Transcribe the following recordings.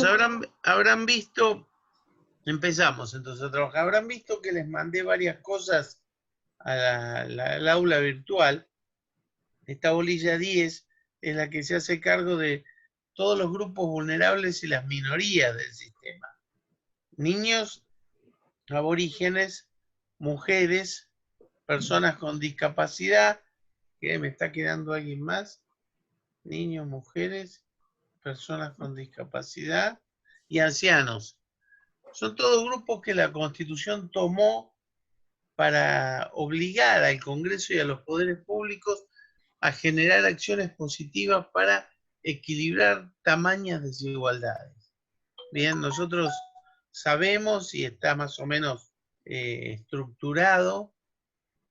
Digamos, habrán visto, empezamos entonces a trabajar, habrán visto que les mandé varias cosas al aula virtual. Esta bolilla 10 es la que se hace cargo de todos los grupos vulnerables y las minorías del sistema. Niños, aborígenes, mujeres, personas con discapacidad, que me está quedando alguien más, niños, mujeres, personas con discapacidad y ancianos. Son todos grupos que la Constitución tomó para obligar al Congreso y a los poderes públicos a generar acciones positivas para equilibrar tamañas desigualdades. Bien, nosotros sabemos y está más o menos estructurado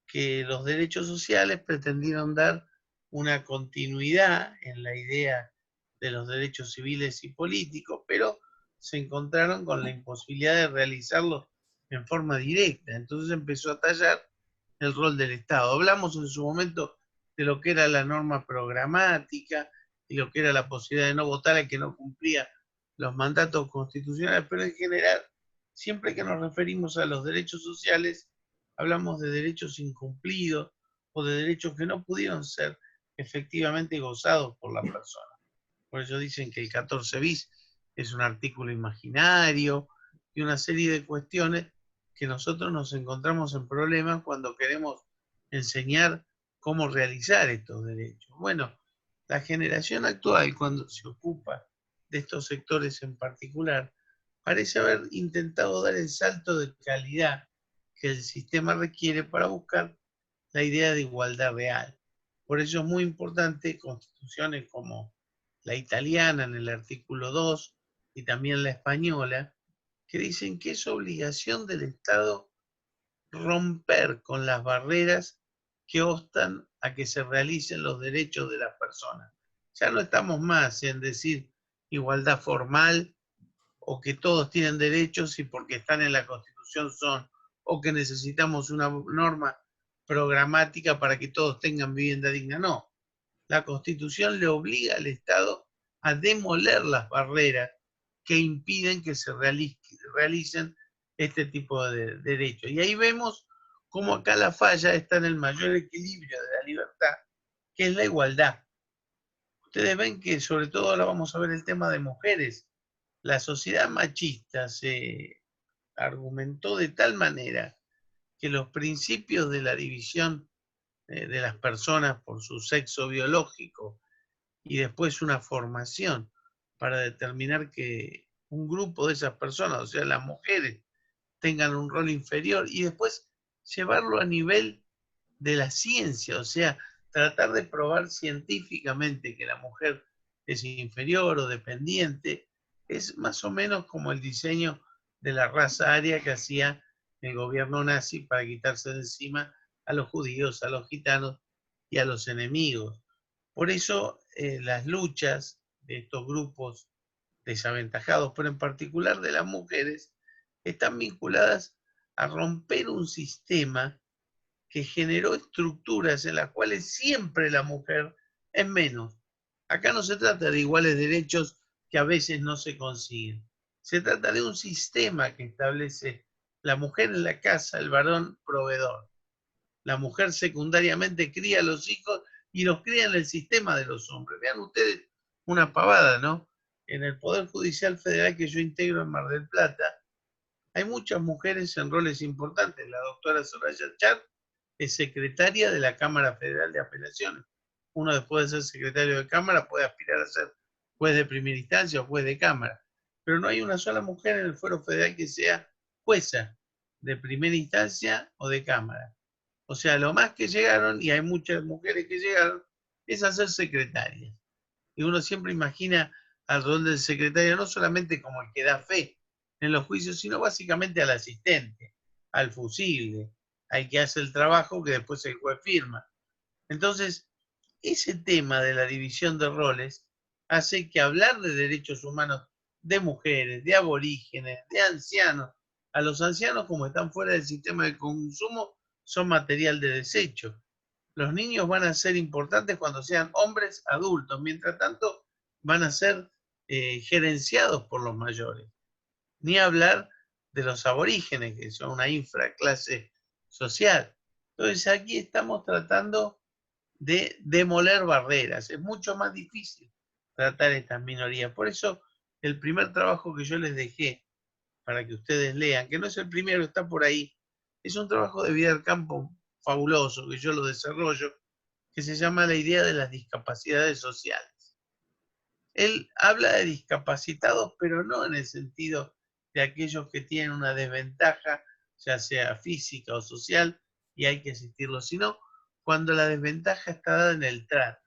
que los derechos sociales pretendieron dar una continuidad en la idea de los derechos civiles y políticos, pero se encontraron con la imposibilidad de realizarlo en forma directa. Entonces empezó a tallar el rol del Estado. Hablamos en su momento de lo que era la norma programática y lo que era la posibilidad de no votar al que no cumplía los mandatos constitucionales, pero en general, siempre que nos referimos a los derechos sociales, hablamos de derechos incumplidos o de derechos que no pudieron ser efectivamente gozados por la persona. Por eso dicen que el 14 bis es un artículo imaginario y una serie de cuestiones que nosotros nos encontramos en problemas cuando queremos enseñar cómo realizar estos derechos. Bueno, la generación actual, cuando se ocupa de estos sectores en particular, parece haber intentado dar el salto de calidad que el sistema requiere para buscar la idea de igualdad real. Por eso es muy importante constituciones como la italiana en el artículo 2 y también la española, que dicen que es obligación del Estado romper con las barreras que obstan a que se realicen los derechos de las personas. Ya no estamos más en decir igualdad formal o que todos tienen derechos y porque están en la Constitución son, o que necesitamos una norma programática para que todos tengan vivienda digna. No, la Constitución le obliga al Estado a demoler las barreras que impiden que se realicen este tipo de derechos. Y ahí vemos cómo acá la falla está en el mayor equilibrio de la libertad, que es la igualdad. Ustedes ven que sobre todo ahora vamos a ver el tema de mujeres. La sociedad machista se argumentó de tal manera que los principios de la división de las personas por su sexo biológico y después una formación para determinar que un grupo de esas personas, o sea, las mujeres, tengan un rol inferior y después llevarlo a nivel de la ciencia, o sea, tratar de probar científicamente que la mujer es inferior o dependiente, es más o menos como el diseño de la raza aria que hacía el gobierno nazi para quitarse de encima a los judíos, a los gitanos y a los enemigos. Por eso las luchas de estos grupos desaventajados, pero en particular de las mujeres, están vinculadas a romper un sistema que generó estructuras en las cuales siempre la mujer es menos. Acá no se trata de iguales derechos que a veces no se consiguen. Se trata de un sistema que establece la mujer en la casa, el varón proveedor. La mujer secundariamente cría a los hijos y los cría en el sistema de los hombres. Vean ustedes una pavada, ¿no? En el Poder Judicial Federal que yo integro en Mar del Plata, hay muchas mujeres en roles importantes. La doctora Soraya Char es secretaria de la Cámara Federal de Apelaciones. Uno después de ser secretario de Cámara puede aspirar a ser juez de primera instancia o juez de Cámara. Pero no hay una sola mujer en el Fuero Federal que sea jueza de primera instancia o de Cámara. O sea, lo más que llegaron, y hay muchas mujeres que llegaron, es a ser secretarias. Y uno siempre imagina al rol del secretario no solamente como el que da fe en los juicios, sino básicamente al asistente, al fusible, al que hace el trabajo que después el juez firma. Entonces, ese tema de la división de roles hace que hablar de derechos humanos de mujeres, de aborígenes, de ancianos, a los ancianos como están fuera del sistema de consumo, son material de desecho. Los niños van a ser importantes cuando sean hombres adultos, mientras tanto van a ser gerenciados por los mayores. Ni hablar de los aborígenes, que son una infraclase social. Entonces aquí estamos tratando de demoler barreras. Es mucho más difícil tratar estas minorías. Por eso el primer trabajo que yo les dejé para que ustedes lean, que no es el primero, está por ahí, es un trabajo de Vidal Campos fabuloso, que yo lo desarrollo, que se llama La idea de las discapacidades sociales. Él habla de discapacitados, pero no en el sentido de aquellos que tienen una desventaja, ya sea física o social, y hay que asistirlos, sino cuando la desventaja está dada en el trato.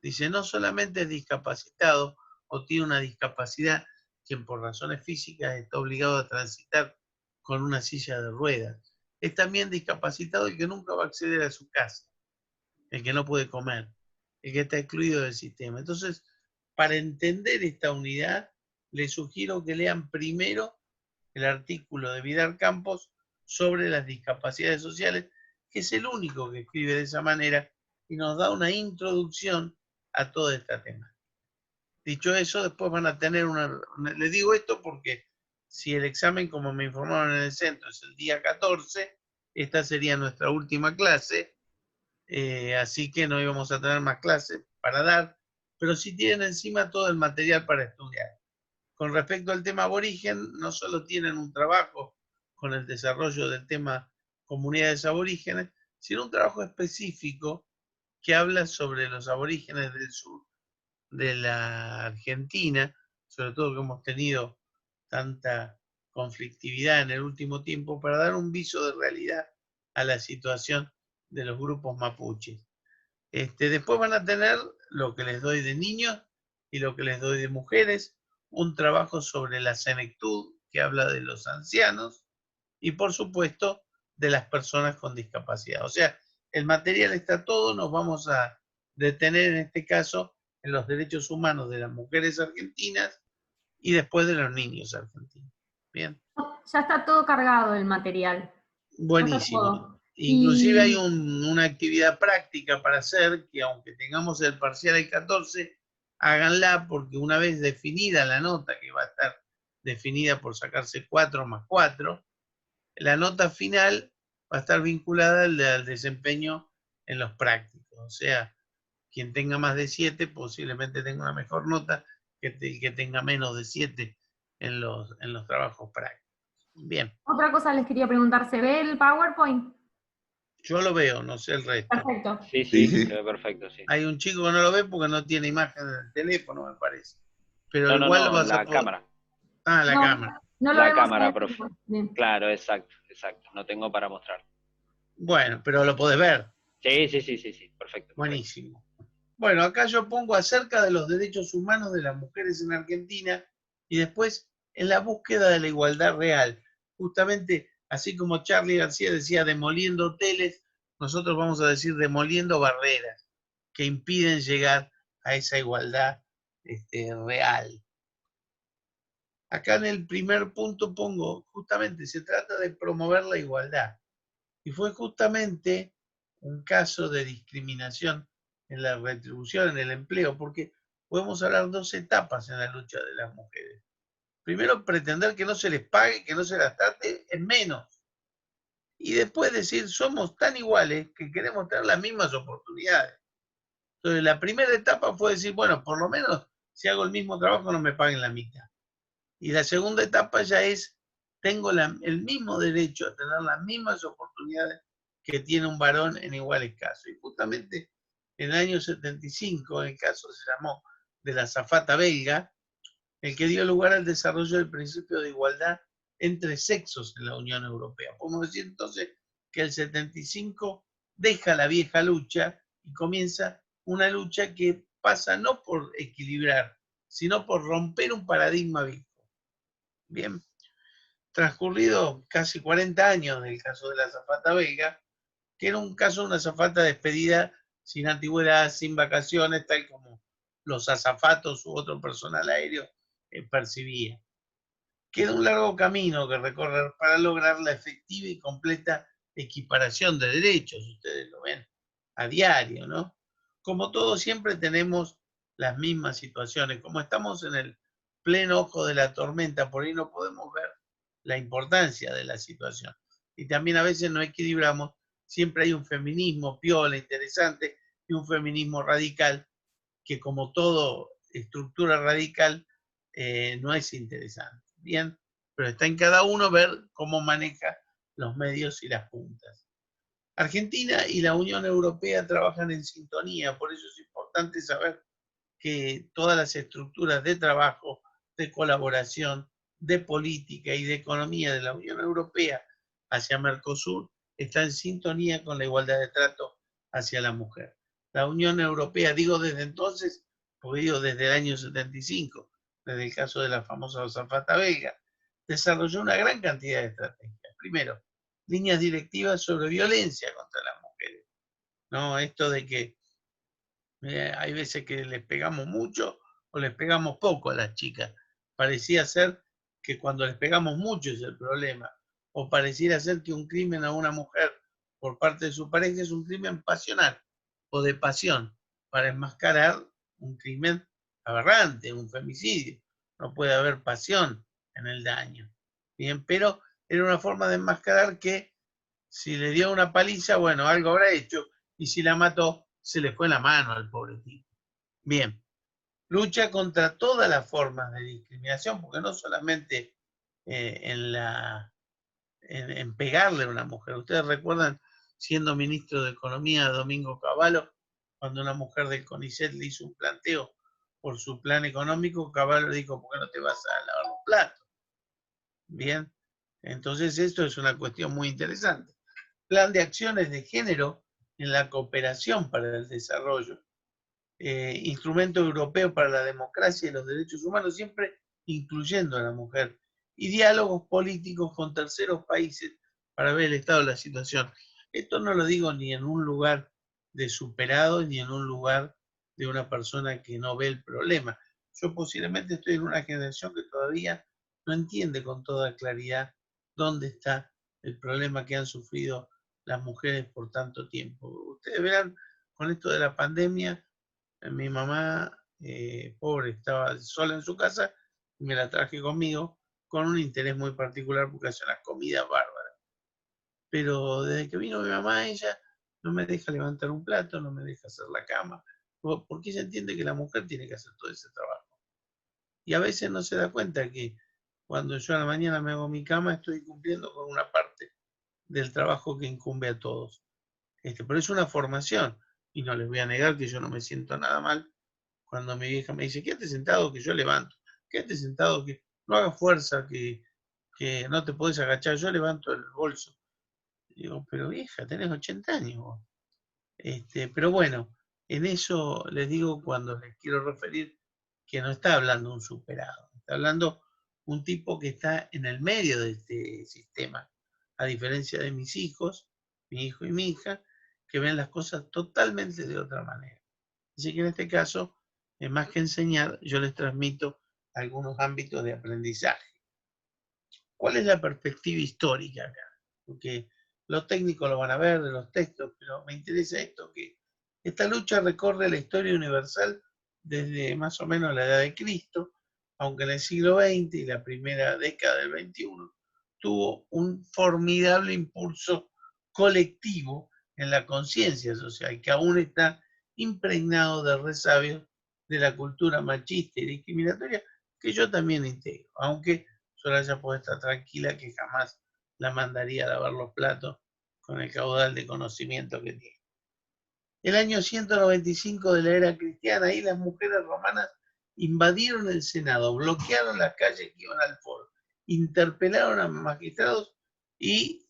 Dice, no solamente es discapacitado o tiene una discapacidad quien por razones físicas está obligado a transitar con una silla de ruedas. Es también discapacitado el que nunca va a acceder a su casa, el que no puede comer, el que está excluido del sistema. Entonces, para entender esta unidad, les sugiero que lean primero el artículo de Vidal Campos sobre las discapacidades sociales, que es el único que escribe de esa manera y nos da una introducción a todo este tema. Dicho eso, después van a tener les digo esto porque si el examen, como me informaron en el centro, es el día 14, esta sería nuestra última clase, así que no íbamos a tener más clases para dar, pero sí tienen encima todo el material para estudiar. Con respecto al tema aborigen, no solo tienen un trabajo con el desarrollo del tema comunidades aborígenes, sino un trabajo específico que habla sobre los aborígenes del sur de la Argentina, sobre todo que hemos tenido tanta conflictividad en el último tiempo, para dar un viso de realidad a la situación de los grupos mapuches. Después van a tener lo que les doy de niños y lo que les doy de mujeres, un trabajo sobre la senectud, que habla de los ancianos, y por supuesto de las personas con discapacidad. O sea, el material está todo, nos vamos a detener en este caso en los derechos humanos de las mujeres argentinas y después de los niños argentinos. Bien. Ya está todo cargado el material. Buenísimo. Inclusive hay Y una actividad práctica para hacer, que aunque tengamos el parcial el 14, háganla, porque una vez definida la nota, que va a estar definida por sacarse 4 más 4, la nota final va a estar vinculada al desempeño en los prácticos. O sea, quien tenga más de 7 posiblemente tenga una mejor nota que el que tenga menos de 7 en los trabajos prácticos. Bien. otra cosa les quería preguntar, ¿se ve el PowerPoint? Yo lo veo, no sé el resto. Perfecto. Sí, sí, se ve perfecto, sí. Hay un chico que no lo ve porque no tiene imagen en el teléfono, me parece. Pero No, igual lo no, vas a la poder. cámara. Ah, la No, cámara. no lo La vemos cámara, ahí, profe. pero bien. Claro, exacto. No tengo para mostrar. Bueno, pero lo podés ver. Sí, perfecto. Buenísimo. Bueno, acá yo pongo acerca de los derechos humanos de las mujeres en Argentina y después en la búsqueda de la igualdad real. Justamente, así como Charlie García decía demoliendo hoteles, nosotros vamos a decir demoliendo barreras que impiden llegar a esa igualdad real. Acá en el primer punto pongo, justamente se trata de promover la igualdad. Y fue justamente un caso de discriminación en la retribución, en el empleo, porque podemos hablar dos etapas en la lucha de las mujeres. Primero, pretender que no se les pague, que no se las trate en menos. Y después decir, somos tan iguales que queremos tener las mismas oportunidades. Entonces, la primera etapa fue decir, bueno, por lo menos si hago el mismo trabajo no me paguen la mitad. Y la segunda etapa ya es, tengo el mismo derecho a tener las mismas oportunidades que tiene un varón en iguales casos. Y justamente en el año 75, el caso se llamó de la azafata belga, el que dio lugar al desarrollo del principio de igualdad entre sexos en la Unión Europea. Podemos decir entonces que el 75 deja la vieja lucha y comienza una lucha que pasa no por equilibrar, sino por romper un paradigma viejo. Bien, transcurrido casi 40 años del caso de la azafata belga, que era un caso de una azafata despedida sin antigüedad, sin vacaciones, tal como los azafatos u otro personal aéreo percibía. Queda un largo camino que recorrer para lograr la efectiva y completa equiparación de derechos, ustedes lo ven a diario, ¿no? Como todos siempre tenemos las mismas situaciones. Como estamos en el pleno ojo de la tormenta, por ahí no podemos ver la importancia de la situación. Y también a veces no equilibramos, siempre hay un feminismo piola, interesante, y un feminismo radical, que como todo estructura radical, no es interesante. Bien, pero está en cada uno ver cómo maneja los medios y las puntas. Argentina y la Unión Europea trabajan en sintonía, por eso es importante saber que todas las estructuras de trabajo, de colaboración, de política y de economía de la Unión Europea hacia Mercosur está en sintonía con la igualdad de trato hacia la mujer. La Unión Europea, digo desde entonces, porque digo desde el año 75, desde el caso de la famosa azafata belga, desarrolló una gran cantidad de estrategias. Primero, líneas directivas sobre violencia contra las mujeres. ¿No? Esto de que hay veces que les pegamos mucho o les pegamos poco a las chicas. Parecía ser que cuando les pegamos mucho es el problema. O pareciera ser que un crimen a una mujer por parte de su pareja es un crimen pasional o de pasión para enmascarar un crimen aberrante, un femicidio. No puede haber pasión en el daño. Bien, pero era una forma de enmascarar que si le dio una paliza, bueno, algo habrá hecho, y si la mató, se le fue la mano al pobre tipo. Bien, lucha contra todas las formas de discriminación, porque no solamente en pegarle a una mujer. Ustedes recuerdan, siendo ministro de Economía, Domingo Cavallo, cuando una mujer del CONICET le hizo un planteo por su plan económico, Cavallo le dijo, ¿por qué no te vas a lavar los platos? Bien, entonces esto es una cuestión muy interesante. Plan de acciones de género en la cooperación para el desarrollo, instrumento europeo para la democracia y los derechos humanos, siempre incluyendo a la mujer, y diálogos políticos con terceros países para ver el estado de la situación. Esto no lo digo ni en un lugar de superado, ni en un lugar de una persona que no ve el problema. Yo posiblemente estoy en una generación que todavía no entiende con toda claridad dónde está el problema que han sufrido las mujeres por tanto tiempo. Ustedes verán, con esto de la pandemia, mi mamá, pobre, estaba sola en su casa y me la traje conmigo con un interés muy particular porque hace unas comidas bárbaras. Pero desde que vino mi mamá, ella no me deja levantar un plato, no me deja hacer la cama, porque ella entiende que la mujer tiene que hacer todo ese trabajo. Y a veces no se da cuenta que cuando yo a la mañana me hago mi cama, estoy cumpliendo con una parte del trabajo que incumbe a todos. Pero es una formación, y no les voy a negar que yo no me siento nada mal cuando mi vieja me dice, quédate sentado que yo levanto, quédate sentado que no hagas fuerza, que no te podés agachar, yo levanto el bolso. Digo, pero vieja, tenés 80 años vos. Pero bueno, en eso les digo cuando les quiero referir que no está hablando un superado, está hablando un tipo que está en el medio de este sistema, a diferencia de mis hijos, mi hijo y mi hija, que ven las cosas totalmente de otra manera. Así que en este caso, más que enseñar, yo les transmito algunos ámbitos de aprendizaje. ¿Cuál es la perspectiva histórica acá? Porque los técnicos lo van a ver de los textos, pero me interesa esto, que esta lucha recorre la historia universal desde más o menos la edad de Cristo, aunque en el siglo XX y la primera década del XXI tuvo un formidable impulso colectivo en la conciencia social, que aún está impregnado de resabios de la cultura machista y discriminatoria, que yo también integro, aunque Soraya puede estar tranquila que jamás la mandaría a lavar los platos con el caudal de conocimiento que tiene. El año 195 de la era cristiana, ahí las mujeres romanas invadieron el Senado, bloquearon las calles que iban al foro, interpelaron a magistrados y,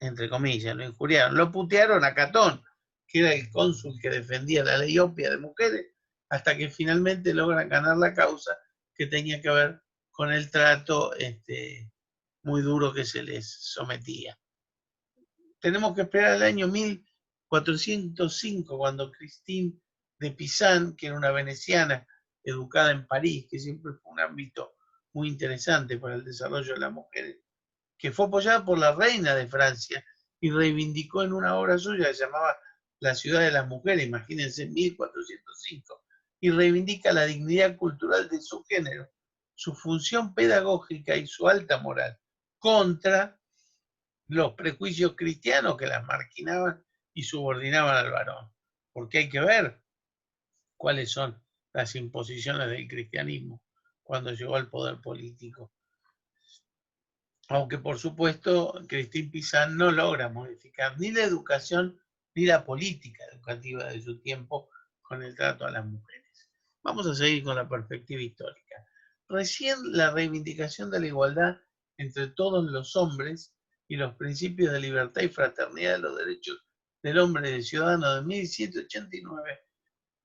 entre comillas, lo injuriaron, lo putearon a Catón, que era el cónsul que defendía la ley obvia de mujeres, hasta que finalmente logran ganar la causa que tenía que ver con el trato muy duro que se les sometía. Tenemos que esperar el año 1405, cuando Christine de Pizan, que era una veneciana educada en París, que siempre fue un ámbito muy interesante para el desarrollo de las mujeres, que fue apoyada por la reina de Francia y reivindicó en una obra suya que se llamaba La ciudad de las mujeres, imagínense, 1405, y reivindica la dignidad cultural de su género, su función pedagógica y su alta moral, contra los prejuicios cristianos que las marginaban y subordinaban al varón. Porque hay que ver cuáles son las imposiciones del cristianismo cuando llegó al poder político. Aunque por supuesto Christine Pizan no logra modificar ni la educación ni la política educativa de su tiempo con el trato a las mujeres. Vamos a seguir con la perspectiva histórica. Recién la reivindicación de la igualdad entre todos los hombres y los principios de libertad y fraternidad de los derechos del hombre y del ciudadano de 1789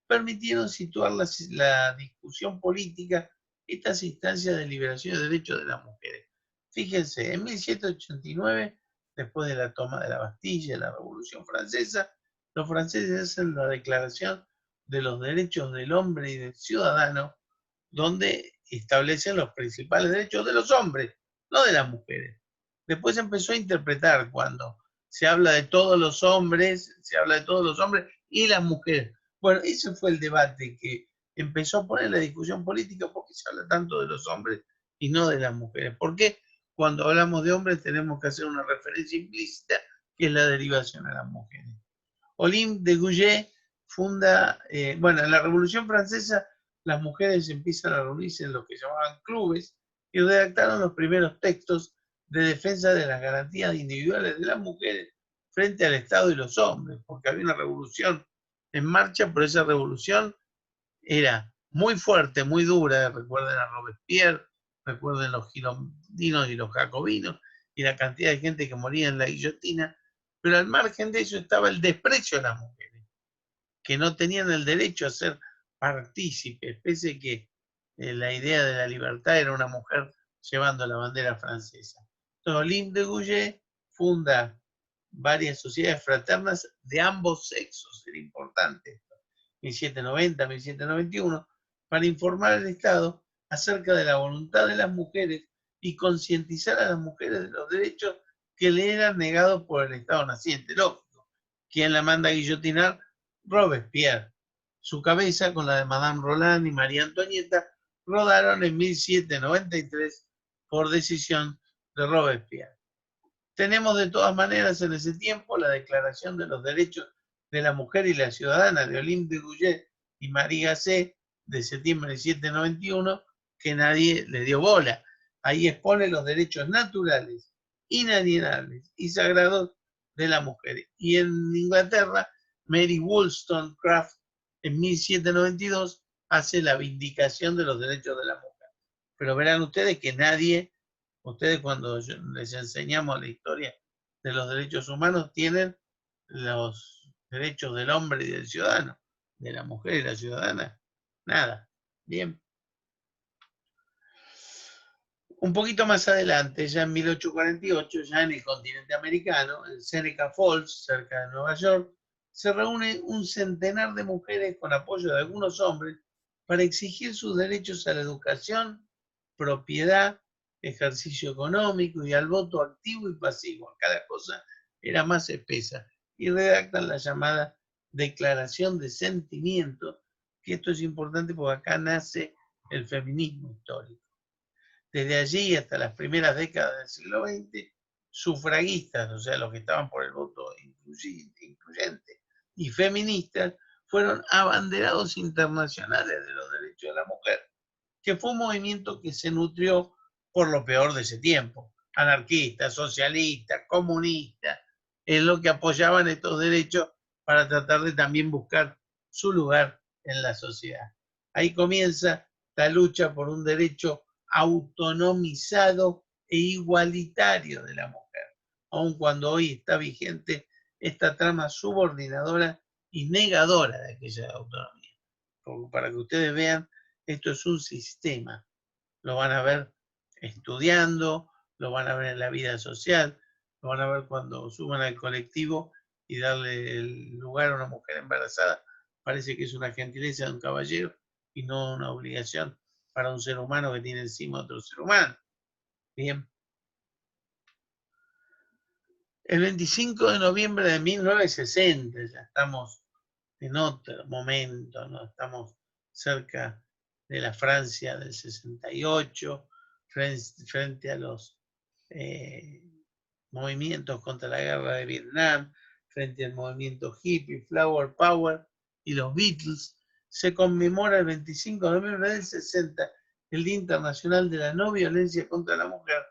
permitieron situar la discusión política estas instancias de liberación de derechos de las mujeres. Fíjense, en 1789, después de la toma de la Bastilla y la Revolución Francesa, los franceses hacen la Declaración de los Derechos del Hombre y del Ciudadano, donde establecen los principales derechos de los hombres, no de las mujeres. Después empezó a interpretar cuando se habla de todos los hombres, se habla de todos los hombres y las mujeres. Bueno, ese fue el debate que empezó a poner la discusión política. ¿Por qué se habla tanto de los hombres y no de las mujeres? ¿Por qué cuando hablamos de hombres tenemos que hacer una referencia implícita que es la derivación a las mujeres? Olympe de Gouges funda, bueno, en la Revolución Francesa las mujeres empiezan a reunirse en lo que llamaban clubes y redactaron los primeros textos de defensa de las garantías individuales de las mujeres frente al Estado y los hombres, porque había una revolución en marcha, pero esa revolución era muy fuerte, muy dura. Recuerden a Robespierre, recuerden los girondinos y los jacobinos y la cantidad de gente que moría en la guillotina, pero al margen de eso estaba el desprecio a las mujeres, que no tenían el derecho a ser partícipes, pese a que la idea de la libertad era una mujer llevando la bandera francesa. Entonces, Olympe de Gouges funda varias sociedades fraternas de ambos sexos, era importante esto, 1790, 1791, para informar al Estado acerca de la voluntad de las mujeres y concientizar a las mujeres de los derechos que le eran negados por el Estado naciente. Lógico, ¿quién la manda a guillotinar? Robespierre. Su cabeza, con la de Madame Roland y María Antonieta, rodaron en 1793 por decisión de Robespierre. Tenemos de todas maneras en ese tiempo la Declaración de los Derechos de la Mujer y la Ciudadana de Olympe de Gouges y Marie Gacé de septiembre de 1791, que nadie le dio bola. Ahí expone los derechos naturales, inalienables y sagrados de la mujer. Y en Inglaterra, Mary Wollstonecraft en 1792 hace la vindicación de los derechos de la mujer. Pero verán ustedes que nadie, ustedes cuando les enseñamos la historia de los derechos humanos, tienen los derechos del hombre y del ciudadano, de la mujer y la ciudadana. Nada. Bien. Un poquito más adelante, ya en 1848, ya en el continente americano, en Seneca Falls, cerca de Nueva York, se reúne un centenar de mujeres con apoyo de algunos hombres para exigir sus derechos a la educación, propiedad, ejercicio económico y al voto activo y pasivo. Cada cosa era más espesa. Y redactan la llamada Declaración de Sentimiento, que esto es importante porque acá nace el feminismo histórico. Desde allí hasta las primeras décadas del siglo XX, sufragistas, o sea, los que estaban por el voto incluyente, y feministas, fueron abanderados internacionales de los derechos de la mujer, que fue un movimiento que se nutrió por lo peor de ese tiempo. Anarquistas, socialistas, comunistas, es lo que apoyaban estos derechos para tratar de también buscar su lugar en la sociedad. Ahí comienza la lucha por un derecho autonomizado e igualitario de la mujer, aun cuando hoy está vigente esta trama subordinadora y negadora de aquella autonomía. Porque para que ustedes vean, esto es un sistema. Lo van a ver estudiando, lo van a ver en la vida social, lo van a ver cuando suban al colectivo y darle el lugar a una mujer embarazada. Parece que es una gentileza de un caballero y no una obligación para un ser humano que tiene encima otro ser humano. Bien. El 25 de noviembre de 1960, ya estamos en otro momento, ¿no? Estamos cerca de la Francia del 68, frente a los movimientos contra la guerra de Vietnam, frente al movimiento hippie, Flower Power y los Beatles, se conmemora el 25 de noviembre del 60 el Día Internacional de la No Violencia contra la Mujer,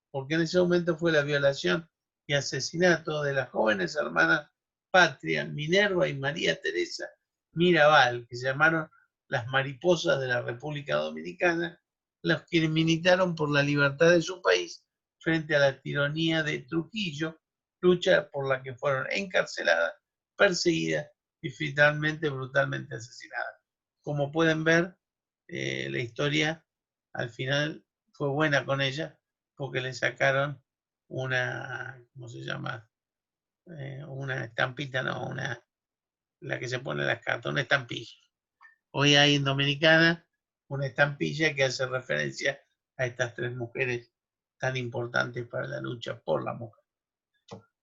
porque en ese momento fue la violación y asesinato de las jóvenes hermanas Patria, Minerva y María Teresa Mirabal, que se llamaron las mariposas de la República Dominicana, los que militaron por la libertad de su país frente a la tiranía de Trujillo, lucha por la que fueron encarceladas, perseguidas y finalmente brutalmente asesinadas. Como pueden ver, la historia al final fue buena con ella porque le sacaron una, ¿cómo se llama? Una estampita, no, la que se pone en las cartas, una estampilla. Hoy hay en Dominicana una estampilla que hace referencia a estas tres mujeres tan importantes para la lucha por la mujer.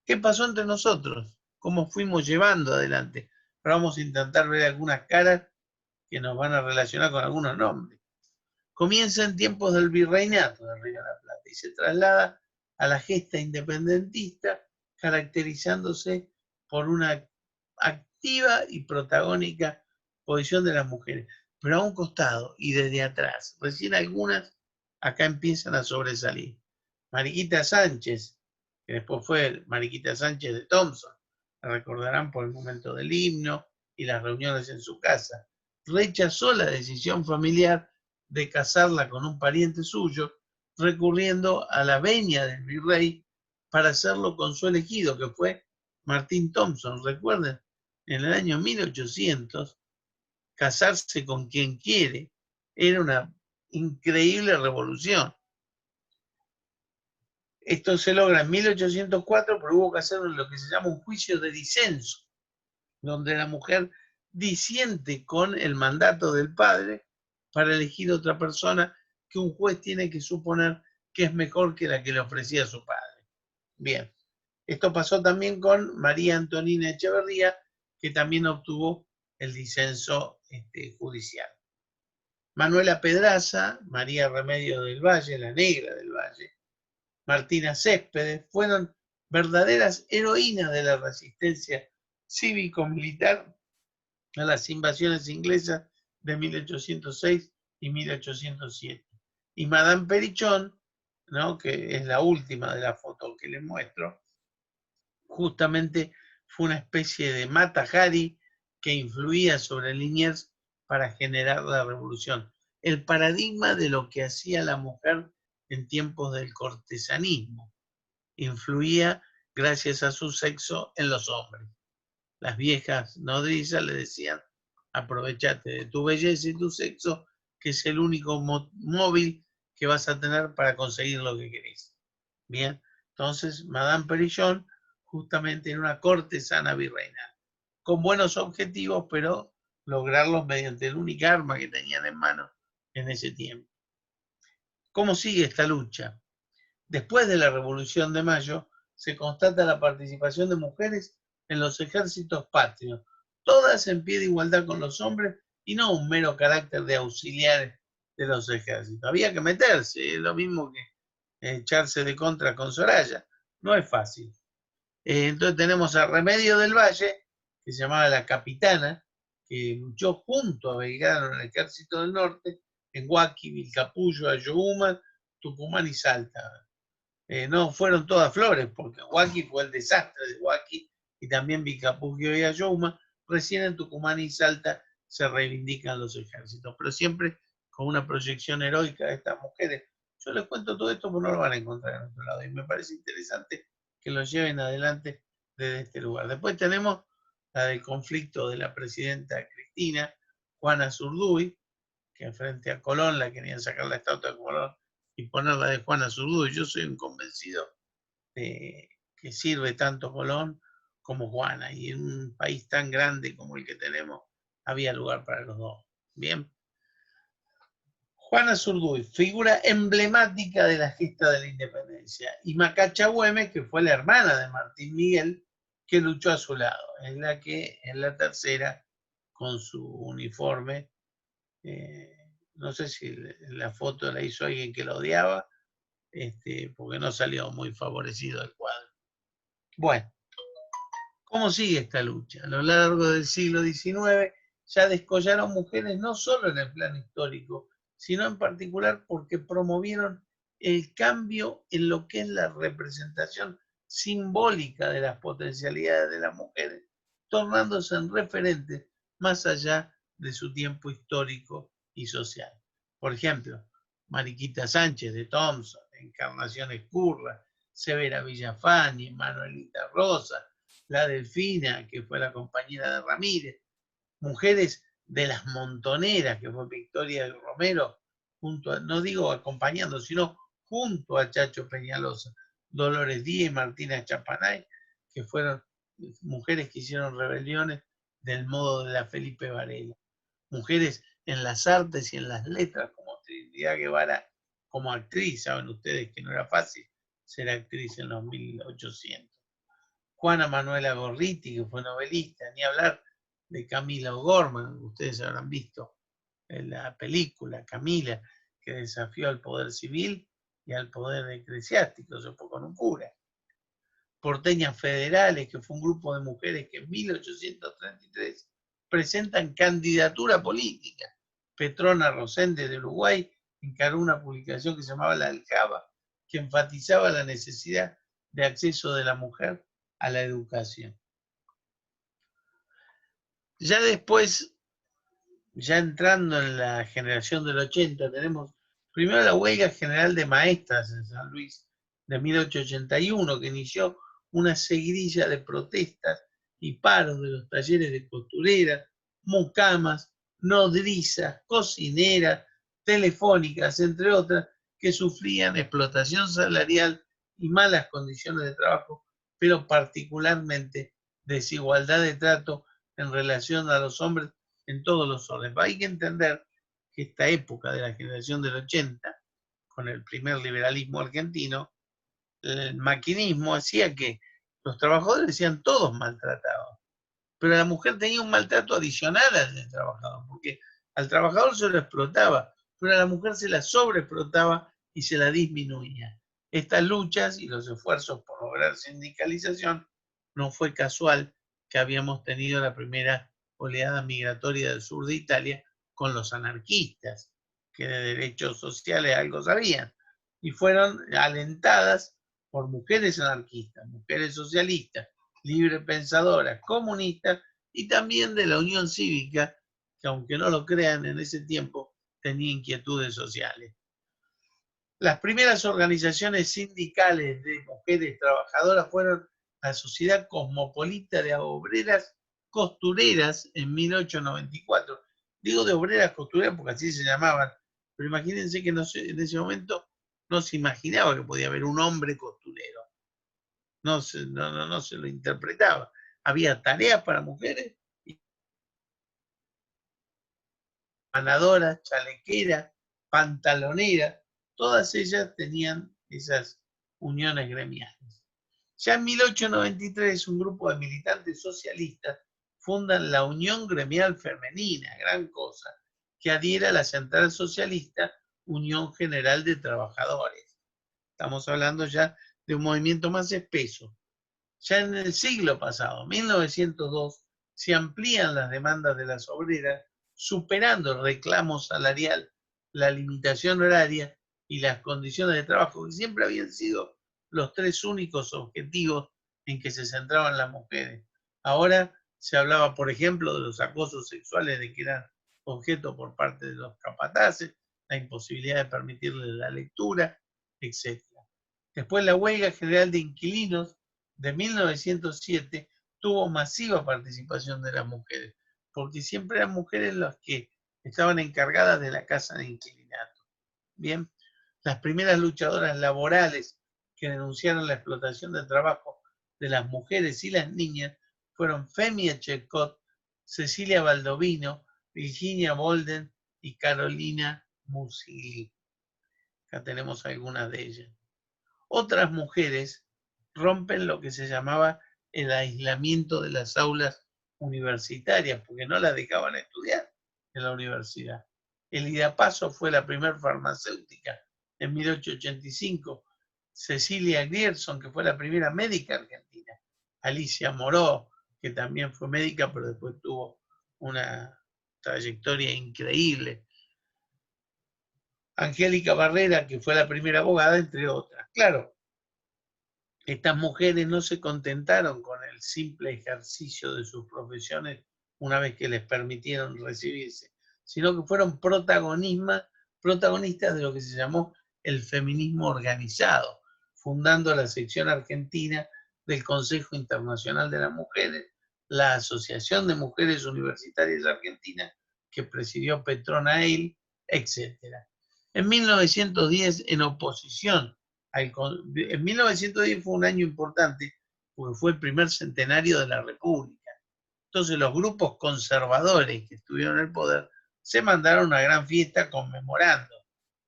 ¿Qué pasó entre nosotros? ¿Cómo fuimos llevando adelante? Pero vamos a intentar ver algunas caras que nos van a relacionar con algunos nombres. Comienza en tiempos del virreinato de Río de la Plata y se traslada a la gesta independentista, caracterizándose por una activa y protagónica posición de las mujeres, pero a un costado y desde atrás. Recién algunas acá empiezan a sobresalir. Mariquita Sánchez, que después fue Mariquita Sánchez de Thompson, la recordarán por el momento del himno y las reuniones en su casa. Rechazó la decisión familiar de casarla con un pariente suyo, recurriendo a la venia del virrey para hacerlo con su elegido, que fue Martín Thompson. Recuerden, en el año 1800, casarse con quien quiere era una increíble revolución. Esto se logra en 1804, pero hubo que hacer lo que se llama un juicio de disenso, donde la mujer disiente con el mandato del padre para elegir otra persona que un juez tiene que suponer que es mejor que la que le ofrecía su padre. Bien, esto pasó también con María Antonina Echeverría, que también obtuvo el disenso judicial. Manuela Pedraza, María Remedio del Valle, la negra del Valle, Martina Céspedes, fueron verdaderas heroínas de la resistencia cívico-militar a las invasiones inglesas de 1806 y 1807. Y Madame Perichón, ¿no?, que es la última de la foto que les muestro, justamente fue una especie de Mata Hari que influía sobre Liniers para generar la revolución. El paradigma de lo que hacía la mujer en tiempos del cortesanismo. Influía, gracias a su sexo, en los hombres. Las viejas nodrizas le decían: aprovechate de tu belleza y tu sexo, que es el único móvil que vas a tener para conseguir lo que querés. Bien, entonces Madame Perichón justamente era una cortesana virreinal, con buenos objetivos, pero lograrlos mediante el único arma que tenían en mano en ese tiempo. ¿Cómo sigue esta lucha? Después de la Revolución de Mayo, se constata la participación de mujeres en los ejércitos patrios, todas en pie de igualdad con los hombres y no un mero carácter de auxiliares de los ejércitos. Había que meterse, es lo mismo que echarse de contra con Soraya, no es fácil. Entonces tenemos a Remedio del Valle, que se llamaba la capitana, que luchó junto a Belgrano en el ejército del norte, en Huaki, Vilcapullo, Ayohuma, Tucumán y Salta. No fueron todas flores, porque Huaki fue el desastre de Huaki y también Vilcapugio y Ayohuma. Recién en Tucumán y Salta se reivindican los ejércitos, pero siempre con una proyección heroica de estas mujeres. Yo les cuento todo esto porque no lo van a encontrar en otro lado y me parece interesante que lo lleven adelante desde este lugar. Después tenemos la del conflicto de la presidenta Cristina, Juana Zurduy, que frente a Colón la querían sacar la estatua de Colón y ponerla de Juana Zurduy. Yo soy un convencido de que sirve tanto Colón como Juana, y en un país tan grande como el que tenemos había lugar para los dos. Bien. Juana Zurduy, figura emblemática de la gesta de la independencia, y Macacha Güemes, que fue la hermana de Martín Miguel, que luchó a su lado, es la que en la tercera, con su uniforme, No sé si la foto la hizo alguien que la odiaba, porque no salió muy favorecido el cuadro. Bueno, ¿cómo sigue esta lucha? A lo largo del siglo XIX ya descollaron mujeres no solo en el plano histórico, sino en particular porque promovieron el cambio en lo que es la representación simbólica de las potencialidades de las mujeres, tornándose en referentes más allá de su tiempo histórico y social. Por ejemplo, Mariquita Sánchez de Thompson, Encarnación Escurra, Severa Villafañe, Manuelita Rosa, la Delfina, que fue la compañera de Ramírez, mujeres de las Montoneras, que fue Victoria Romero, junto a, no digo acompañando, sino junto a Chacho Peñalosa, Dolores Díaz y Martina Chapanay, que fueron mujeres que hicieron rebeliones del modo de la Felipe Varela. Mujeres en las artes y en las letras, como Trinidad Guevara, como actriz, saben ustedes que no era fácil ser actriz en los 1800. Juana Manuela Gorriti, que fue novelista, ni hablar de Camila O'Gorman, ustedes habrán visto en la película Camila, que desafió al poder civil y al poder eclesiástico, se fue con un cura. Porteñas Federales, que fue un grupo de mujeres que en 1833 presentan candidatura política. Petrona Rosende de Uruguay encargó una publicación que se llamaba La Aljaba, que enfatizaba la necesidad de acceso de la mujer a la educación. Ya después, ya entrando en la generación del 80, tenemos primero la huelga general de maestras en San Luis de 1881, que inició una seguidilla de protestas y paros de los talleres de costureras, mucamas, nodrizas, cocineras, telefónicas, entre otras, que sufrían explotación salarial y malas condiciones de trabajo, pero particularmente desigualdad de trato en relación a los hombres en todos los órdenes. Hay que entender que esta época de la generación del 80, con el primer liberalismo argentino, el maquinismo hacía que los trabajadores sean todos maltratados, pero la mujer tenía un maltrato adicional al del trabajador, porque al trabajador se lo explotaba, pero a la mujer se la sobreexplotaba y se la disminuía. Estas luchas y los esfuerzos por lograr sindicalización no fue casual que habíamos tenido la primera oleada migratoria del sur de Italia con los anarquistas, que de derechos sociales algo sabían, y fueron alentadas por mujeres anarquistas, mujeres socialistas, librepensadoras, comunistas y también de la Unión Cívica, que aunque no lo crean en ese tiempo, tenía inquietudes sociales. Las primeras organizaciones sindicales de mujeres trabajadoras fueron la Sociedad Cosmopolita de Obreras Costureras en 1894. Digo de obreras costureras porque así se llamaban, pero imagínense que en ese momento no se imaginaba que podía haber un hombre costurero. No se lo interpretaba. Había tareas para mujeres, ganadoras, chalequeras, pantaloneras, todas ellas tenían esas uniones gremiales. Ya en 1893 un grupo de militantes socialistas fundan la Unión Gremial Femenina, gran cosa, que adhiere a la Central Socialista Unión General de Trabajadores. Estamos hablando ya de un movimiento más espeso. Ya en el siglo pasado, 1902, se amplían las demandas de las obreras, superando el reclamo salarial, la limitación horaria y las condiciones de trabajo, que siempre habían sido los tres únicos objetivos en que se centraban las mujeres. Ahora se hablaba, por ejemplo, de los acosos sexuales de que eran objeto por parte de los capataces, la imposibilidad de permitirles la lectura, etc. Después la huelga general de inquilinos de 1907 tuvo masiva participación de las mujeres, porque siempre eran mujeres las que estaban encargadas de la casa de inquilinato. Bien, las primeras luchadoras laborales que denunciaron la explotación del trabajo de las mujeres y las niñas fueron Femia Checot, Cecilia Baldovino, Virginia Bolden y Carolina Musigli. Acá tenemos algunas de ellas. Otras mujeres rompen lo que se llamaba el aislamiento de las aulas universitarias, porque no las dejaban estudiar en la universidad. El Idapaso fue la primera farmacéutica en 1885. Cecilia Grierson, que fue la primera médica argentina. Alicia Moró, que también fue médica, pero después tuvo una trayectoria increíble. Angélica Barrera, que fue la primera abogada, entre otras. Claro, estas mujeres no se contentaron con el simple ejercicio de sus profesiones una vez que les permitieron recibirse, sino que fueron protagonistas de lo que se llamó el feminismo organizado, fundando la sección argentina del Consejo Internacional de las Mujeres, la Asociación de Mujeres Universitarias Argentinas, que presidió Petrona Eil, etc. En 1910, en oposición, en 1910 fue un año importante porque fue el primer centenario de la República. Entonces los grupos conservadores que estuvieron en el poder se mandaron una gran fiesta conmemorando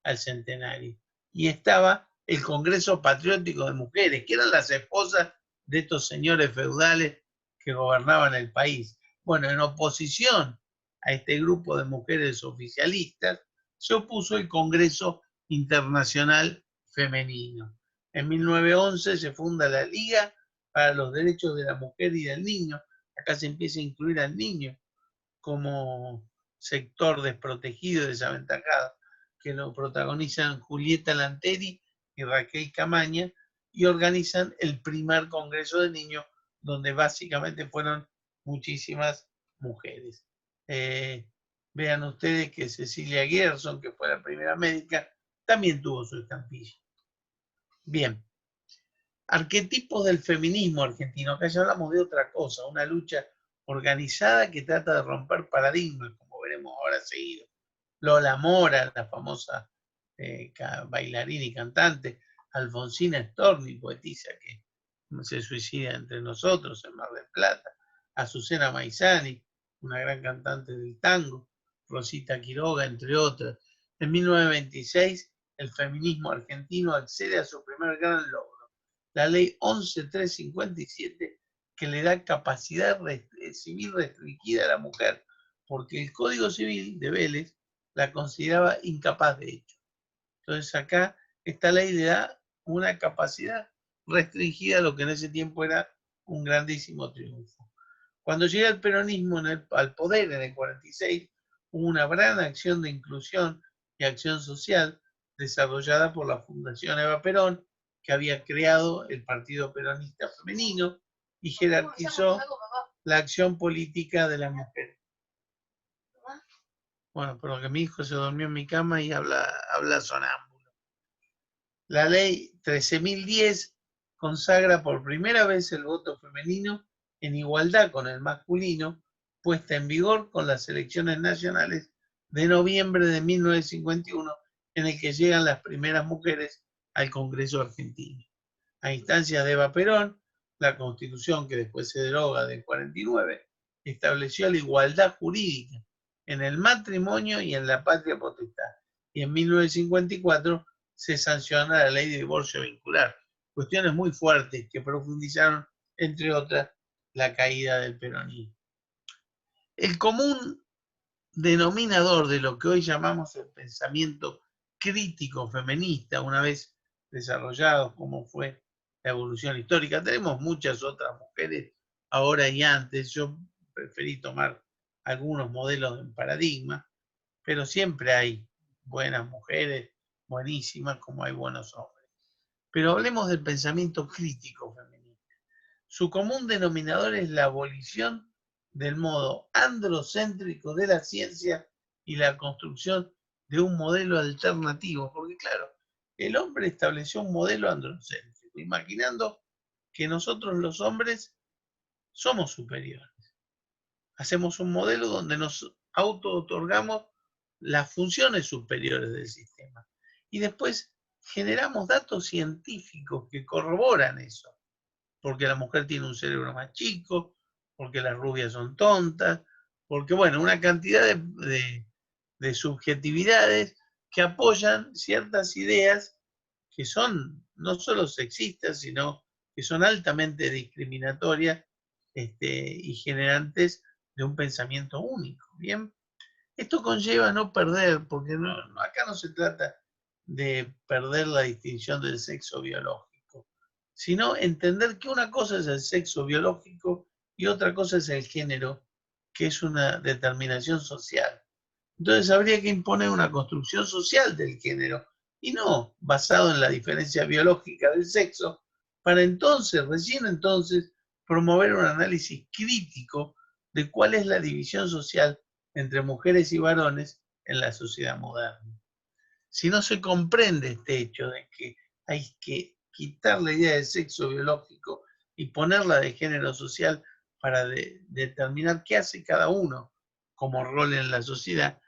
al centenario. Y estaba el Congreso Patriótico de Mujeres, que eran las esposas de estos señores feudales que gobernaban el país. Bueno, en oposición a este grupo de mujeres oficialistas, se opuso el Congreso Internacional Femenino. En 1911 se funda la Liga para los Derechos de la Mujer y del Niño. Acá se empieza a incluir al niño como sector desprotegido y desaventajado, que lo protagonizan Julieta Lanteri y Raquel Camaña, y organizan el primer Congreso de Niños, donde básicamente fueron muchísimas mujeres. Vean ustedes que Cecilia Gerson, que fue la primera médica, también tuvo su estampilla. Bien. Arquetipos del feminismo argentino. Acá ya hablamos de otra cosa, una lucha organizada que trata de romper paradigmas, como veremos ahora seguido. Lola Mora, la famosa bailarina y cantante. Alfonsina Storni, poetisa que se suicida entre nosotros en Mar del Plata. Azucena Maizani, una gran cantante del tango. Rosita Quiroga, entre otras. En 1926, el feminismo argentino accede a su primer gran logro, la ley 11.357, que le da capacidad civil restringida a la mujer, porque el Código Civil de Vélez la consideraba incapaz de hecho. Entonces acá esta ley le da una capacidad restringida a lo que en ese tiempo era un grandísimo triunfo. Cuando llega el peronismo al poder en el 46, hubo una gran acción de inclusión y acción social desarrollada por la Fundación Eva Perón, que había creado el Partido Peronista Femenino y jerarquizó la acción política de las mujeres. Bueno, pero que mi hijo se durmió en mi cama y habla sonámbulo. La ley 13.010 consagra por primera vez el voto femenino en igualdad con el masculino, puesta en vigor con las elecciones nacionales de noviembre de 1951, en el que llegan las primeras mujeres al Congreso argentino. A instancias de Eva Perón, la Constitución, que después se deroga del 49, estableció la igualdad jurídica en el matrimonio y en la patria potestad. Y en 1954 se sanciona la ley de divorcio vincular. Cuestiones muy fuertes que profundizaron, entre otras, la caída del peronismo. El común denominador de lo que hoy llamamos el pensamiento crítico feminista, una vez desarrollado como fue la evolución histórica, tenemos muchas otras mujeres ahora y antes. Yo preferí tomar algunos modelos en paradigma, pero siempre hay buenas mujeres, buenísimas, como hay buenos hombres. Pero hablemos del pensamiento crítico feminista. Su común denominador es la abolición del modo androcéntrico de la ciencia y la construcción de un modelo alternativo, porque claro, el hombre estableció un modelo androcéntrico, imaginando que nosotros los hombres somos superiores. Hacemos un modelo donde nos auto-otorgamos las funciones superiores del sistema. Y después generamos datos científicos que corroboran eso. Porque la mujer tiene un cerebro más chico, porque las rubias son tontas, porque, bueno, una cantidad de subjetividades que apoyan ciertas ideas que son no solo sexistas, sino que son altamente discriminatorias y generantes de un pensamiento único. Bien, Esto conlleva no perder, porque acá no se trata de perder la distinción del sexo biológico, sino entender que una cosa es el sexo biológico y otra cosa es el género, que es una determinación social. Entonces habría que imponer una construcción social del género y no basado en la diferencia biológica del sexo, para entonces, recién entonces, promover un análisis crítico de cuál es la división social entre mujeres y varones en la sociedad moderna. Si no se comprende este hecho de que hay que quitar la idea de sexo biológico y ponerla de género social para determinar qué hace cada uno como rol en la sociedad,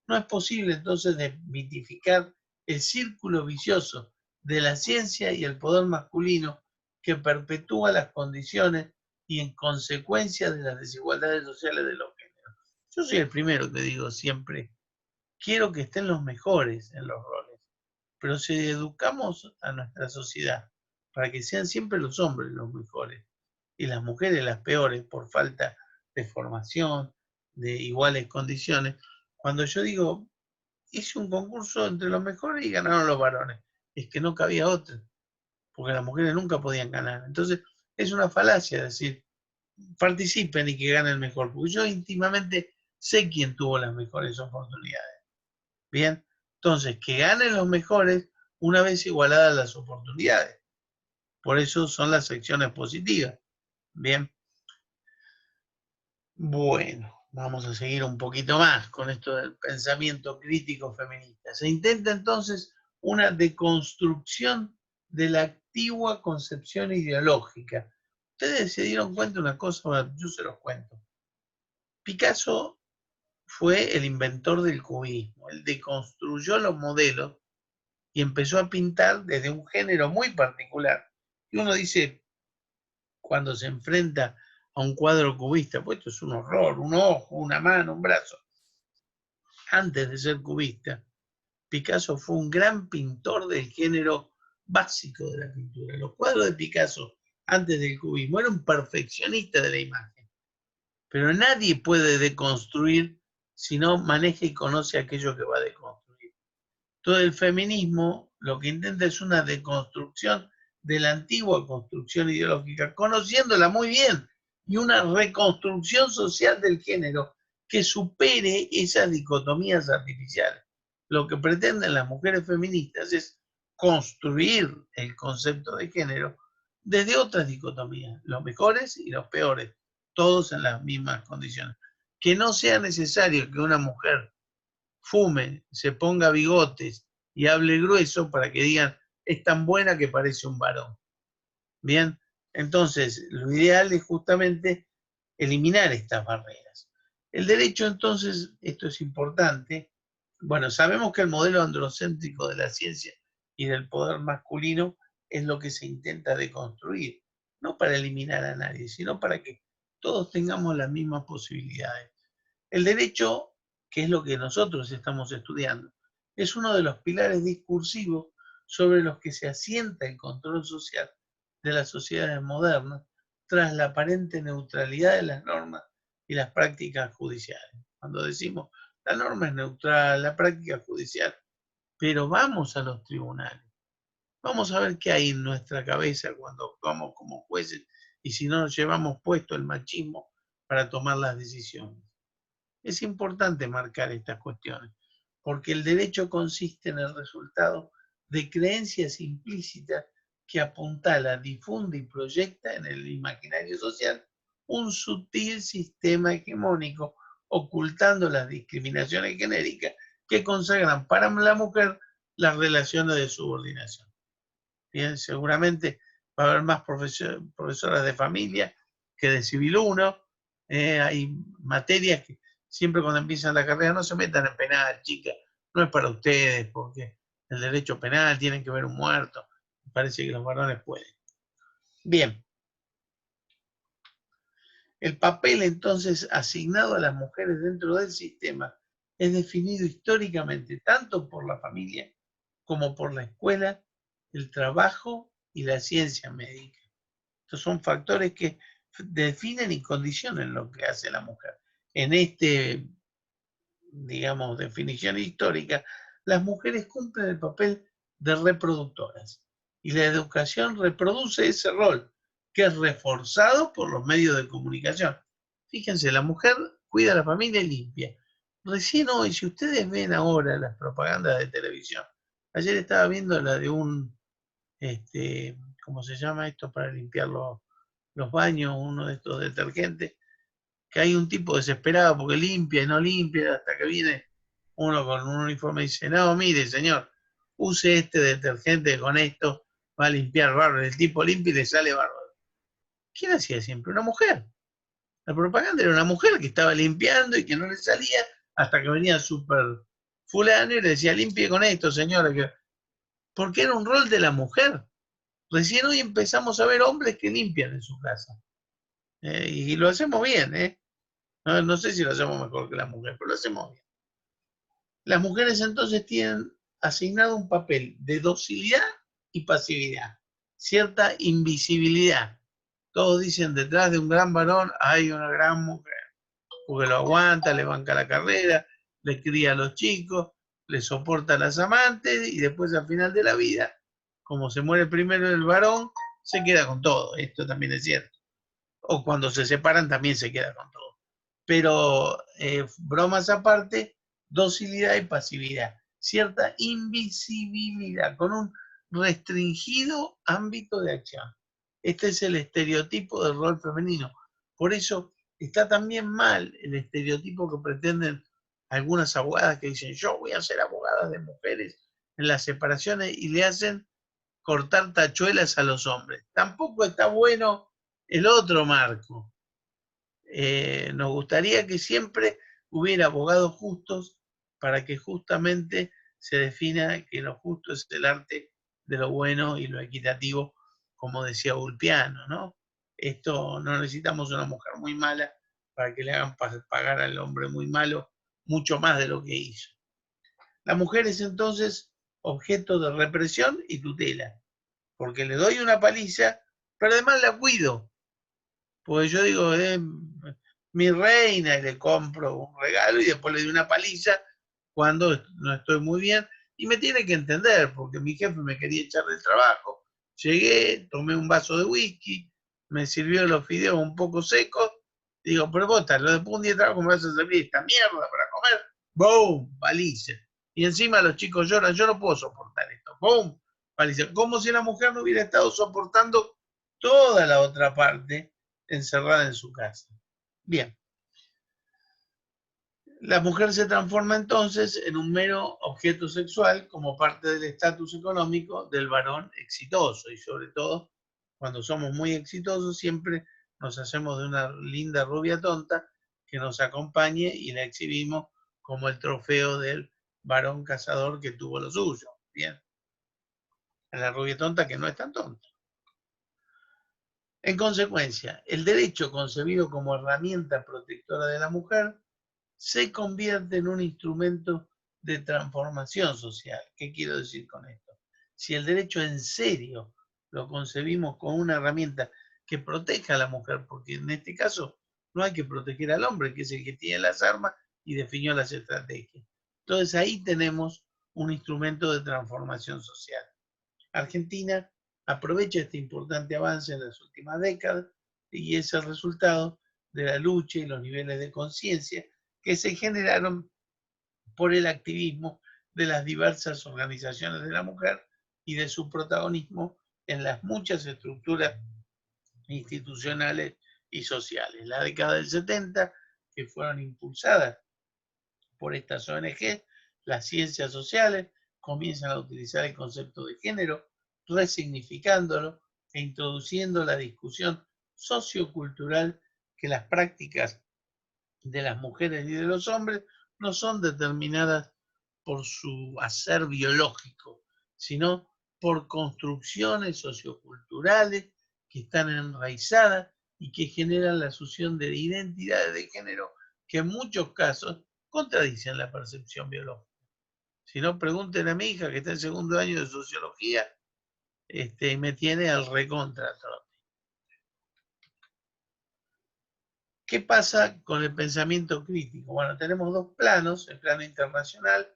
no es posible entonces desmitificar el círculo vicioso de la ciencia y el poder masculino que perpetúa las condiciones y en consecuencia de las desigualdades sociales de los géneros. Yo soy el primero que digo siempre, quiero que estén los mejores en los roles, pero si educamos a nuestra sociedad para que sean siempre los hombres los mejores y las mujeres las peores por falta de formación, de iguales condiciones, cuando yo digo, hice un concurso entre los mejores y ganaron los varones, es que no cabía otro, porque las mujeres nunca podían ganar. Entonces, es una falacia decir, participen y que gane el mejor, porque yo íntimamente sé quién tuvo las mejores oportunidades. Bien, entonces, que ganen los mejores una vez igualadas las oportunidades. Por eso son las secciones positivas. Bien. Bueno, vamos a seguir un poquito más con esto del pensamiento crítico feminista. Se intenta entonces una deconstrucción de la antigua concepción ideológica. Ustedes se dieron cuenta de una cosa, yo se los cuento. Picasso fue el inventor del cubismo. Él deconstruyó los modelos y empezó a pintar desde un género muy particular. Y uno dice, cuando se enfrenta a un cuadro cubista, pues esto es un horror, un ojo, una mano, un brazo. Antes de ser cubista, Picasso fue un gran pintor del género básico de la pintura. Los cuadros de Picasso, antes del cubismo, era un perfeccionista de la imagen. Pero nadie puede deconstruir si no maneja y conoce aquello que va a deconstruir. Todo el feminismo lo que intenta es una deconstrucción de la antigua construcción ideológica, conociéndola muy bien, y una reconstrucción social del género que supere esas dicotomías artificiales. Lo que pretenden las mujeres feministas es construir el concepto de género desde otras dicotomías, los mejores y los peores, todos en las mismas condiciones. Que no sea necesario que una mujer fume, se ponga bigotes y hable grueso para que digan, es tan buena que parece un varón. Bien, entonces lo ideal es justamente eliminar estas barreras. El derecho entonces, esto es importante, bueno, sabemos que el modelo androcéntrico de la ciencia y del poder masculino es lo que se intenta deconstruir, no para eliminar a nadie, sino para que todos tengamos las mismas posibilidades. El derecho, que es lo que nosotros estamos estudiando, es uno de los pilares discursivos sobre los que se asienta el control social de las sociedades modernas tras la aparente neutralidad de las normas y las prácticas judiciales. Cuando decimos la norma es neutral, la práctica judicial, pero vamos a los tribunales, vamos a ver qué hay en nuestra cabeza cuando actuamos como jueces y si no nos llevamos puesto el machismo para tomar las decisiones. Es importante marcar estas cuestiones, porque el derecho consiste en el resultado de creencias implícitas que apuntala, difunde y proyecta en el imaginario social un sutil sistema hegemónico, ocultando las discriminaciones genéricas que consagran para la mujer las relaciones de subordinación. Bien, seguramente va a haber más profesoras de familia que de Civil 1. Hay materias que siempre cuando empiezan la carrera no se metan en penal, chicas, no es para ustedes, porque el derecho penal tiene que ver un muerto, parece que los varones pueden. Bien, el papel entonces asignado a las mujeres dentro del sistema es definido históricamente tanto por la familia como por la escuela, el trabajo y la ciencia médica. Estos son factores que definen y condicionan lo que hace la mujer. En este digamos, definición histórica, las mujeres cumplen el papel de reproductoras. Y la educación reproduce ese rol, que es reforzado por los medios de comunicación. Fíjense, la mujer cuida a la familia y limpia. Recién hoy, si ustedes ven ahora las propagandas de televisión, ayer estaba viendo la de un, ¿cómo se llama esto para limpiar los baños? Uno de estos detergentes, que hay un tipo desesperado porque limpia y no limpia, hasta que viene uno con un uniforme y dice, no, mire señor, use este detergente, con esto va a limpiar bárbaro. El tipo limpia y le sale bárbaro. ¿Quién hacía siempre? Una mujer. La propaganda era una mujer que estaba limpiando y que no le salía, hasta que venía súper fulano y le decía, limpie con esto, señora. Porque era un rol de la mujer. Recién hoy empezamos a ver hombres que limpian en su casa. Y lo hacemos bien, ¿eh? No sé si lo hacemos mejor que la mujer, pero lo hacemos bien. Las mujeres entonces tienen asignado un papel de docilidad y pasividad, cierta invisibilidad. Todos dicen, detrás de un gran varón hay una gran mujer, porque lo aguanta, le banca la carrera, le cría a los chicos, le soporta a las amantes y después al final de la vida, como se muere primero el varón, se queda con todo. Esto también es cierto. O cuando se separan también se queda con todo. Pero bromas aparte, docilidad y pasividad, cierta invisibilidad, con un restringido ámbito de acción. Este es el estereotipo del rol femenino. Por eso está también mal el estereotipo que pretenden algunas abogadas que dicen, yo voy a ser abogada de mujeres en las separaciones, y le hacen cortar tachuelas a los hombres. Tampoco está bueno el otro marco. Nos gustaría que siempre hubiera abogados justos, para que justamente se defina que lo justo es el arte de lo bueno y lo equitativo, como decía Ulpiano, ¿no? Esto, no necesitamos una mujer muy mala para que le hagan pagar al hombre muy malo mucho más de lo que hizo. La mujer es entonces objeto de represión y tutela, porque le doy una paliza, pero además la cuido. Pues yo digo, mi reina, y le compro un regalo y después le doy una paliza cuando no estoy muy bien. Y me tiene que entender, porque mi jefe me quería echar del trabajo. Llegué, tomé un vaso de whisky, me sirvió los fideos un poco secos. Digo, pero vos estás, después de un día de trabajo me vas a servir esta mierda para comer. ¡Boom! Paliza. Y encima los chicos lloran, yo no puedo soportar esto. ¡Boom! Paliza. Como si la mujer no hubiera estado soportando toda la otra parte encerrada en su casa. Bien. La mujer se transforma entonces en un mero objeto sexual como parte del estatus económico del varón exitoso, y sobre todo cuando somos muy exitosos siempre nos hacemos de una linda rubia tonta que nos acompañe y la exhibimos como el trofeo del varón cazador que tuvo lo suyo. Bien. La rubia tonta que no es tan tonta. En consecuencia, el derecho concebido como herramienta protectora de la mujer se convierte en un instrumento de transformación social. ¿Qué quiero decir con esto? Si el derecho en serio lo concebimos como una herramienta que proteja a la mujer, porque en este caso no hay que proteger al hombre, que es el que tiene las armas y definió las estrategias. Entonces ahí tenemos un instrumento de transformación social. Argentina aprovecha este importante avance en las últimas décadas y es el resultado de la lucha y los niveles de conciencia que se generaron por el activismo de las diversas organizaciones de la mujer y de su protagonismo en las muchas estructuras institucionales y sociales. La década del 70, que fueron impulsadas por estas ONG, las ciencias sociales comienzan a utilizar el concepto de género, resignificándolo e introduciendo la discusión sociocultural que las prácticas de las mujeres y de los hombres no son determinadas por su hacer biológico, sino por construcciones socioculturales que están enraizadas y que generan la asunción de identidades de género que en muchos casos contradicen la percepción biológica. Si no, pregunten a mi hija que está en segundo año de sociología, me tiene al recontra. ¿Qué pasa con el pensamiento crítico? Bueno, tenemos dos planos, el plano internacional,